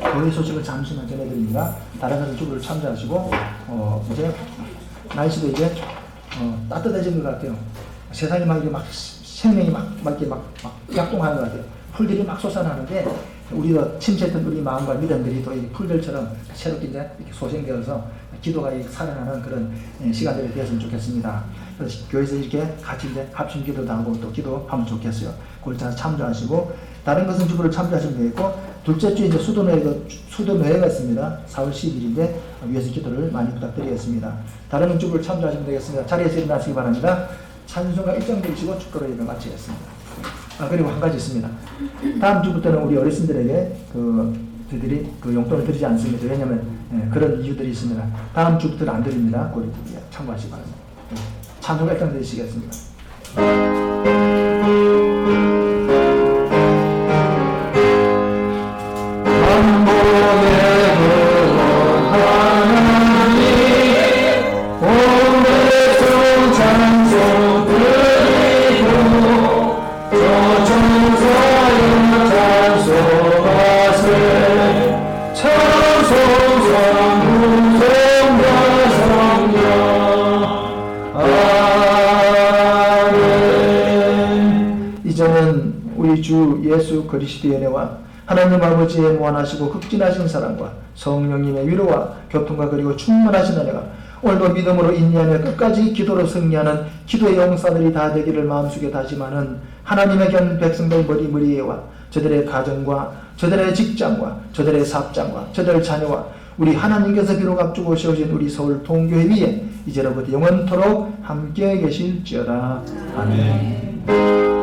교회 소식을 잠시만 전해드립니다. 다른 것은 주를 참조하시고 이제 날씨도 이제 따뜻해진 것 같아요. 세상이 막 이게 막 생명이 막 이렇게 막 약동하는 것 같아요. 풀들이 막 솟아나는데 우리가 침체했던 우리 마음과 믿음들이 또 이 풀들처럼 새롭게 이제 이렇게 소생되어서 기도가 살아나는 그런 시간들이 되었으면 좋겠습니다. 그래서 교회에서 이렇게 같이 이제 합심 기도도 하고 또 기도하면 좋겠어요. 그걸 잘 참조하시고 다른 것은 주부를 참조하시면 되겠고 둘째 주에 이제 수도노예가 있습니다. 4월 10일인데 위에서 기도를 많이 부탁드리겠습니다. 다른 주부를 참조하시면 되겠습니다. 자리에서 일어나시기 바랍니다. 찬송가 일정 드리시고 축도로 예배 마치겠습니다. 그리고 한 가지 있습니다. 다음 주부터는 우리 어르신들에게 저희들이 용돈을 드리지 않습니다. 왜냐하면 그런 이유들이 있습니다. 다음 주부터는 안 드립니다. 그걸 참고하시기 바랍니다. 찬송가 일정 드리시겠습니다. 주 예수 그리스도의 은혜와 하나님 아버지의 무한하시고 극진하신 사랑과 성령님의 위로와 교통과 그리고 충만하신 은혜가 오늘도 믿음으로 인내하며 끝까지 기도로 승리하는 기도의 용사들이 다 되기를 마음속에 다짐하는 하나님의 견 백성들 머리머리와 저들의 가정과 저들의 직장과 저들의 사업장과 저들의 자녀와 우리 하나님께서 비록 앞두고 세우신 우리 서울 동교회 위에 이제로부터 영원토록 함께 계실지어다. 아멘.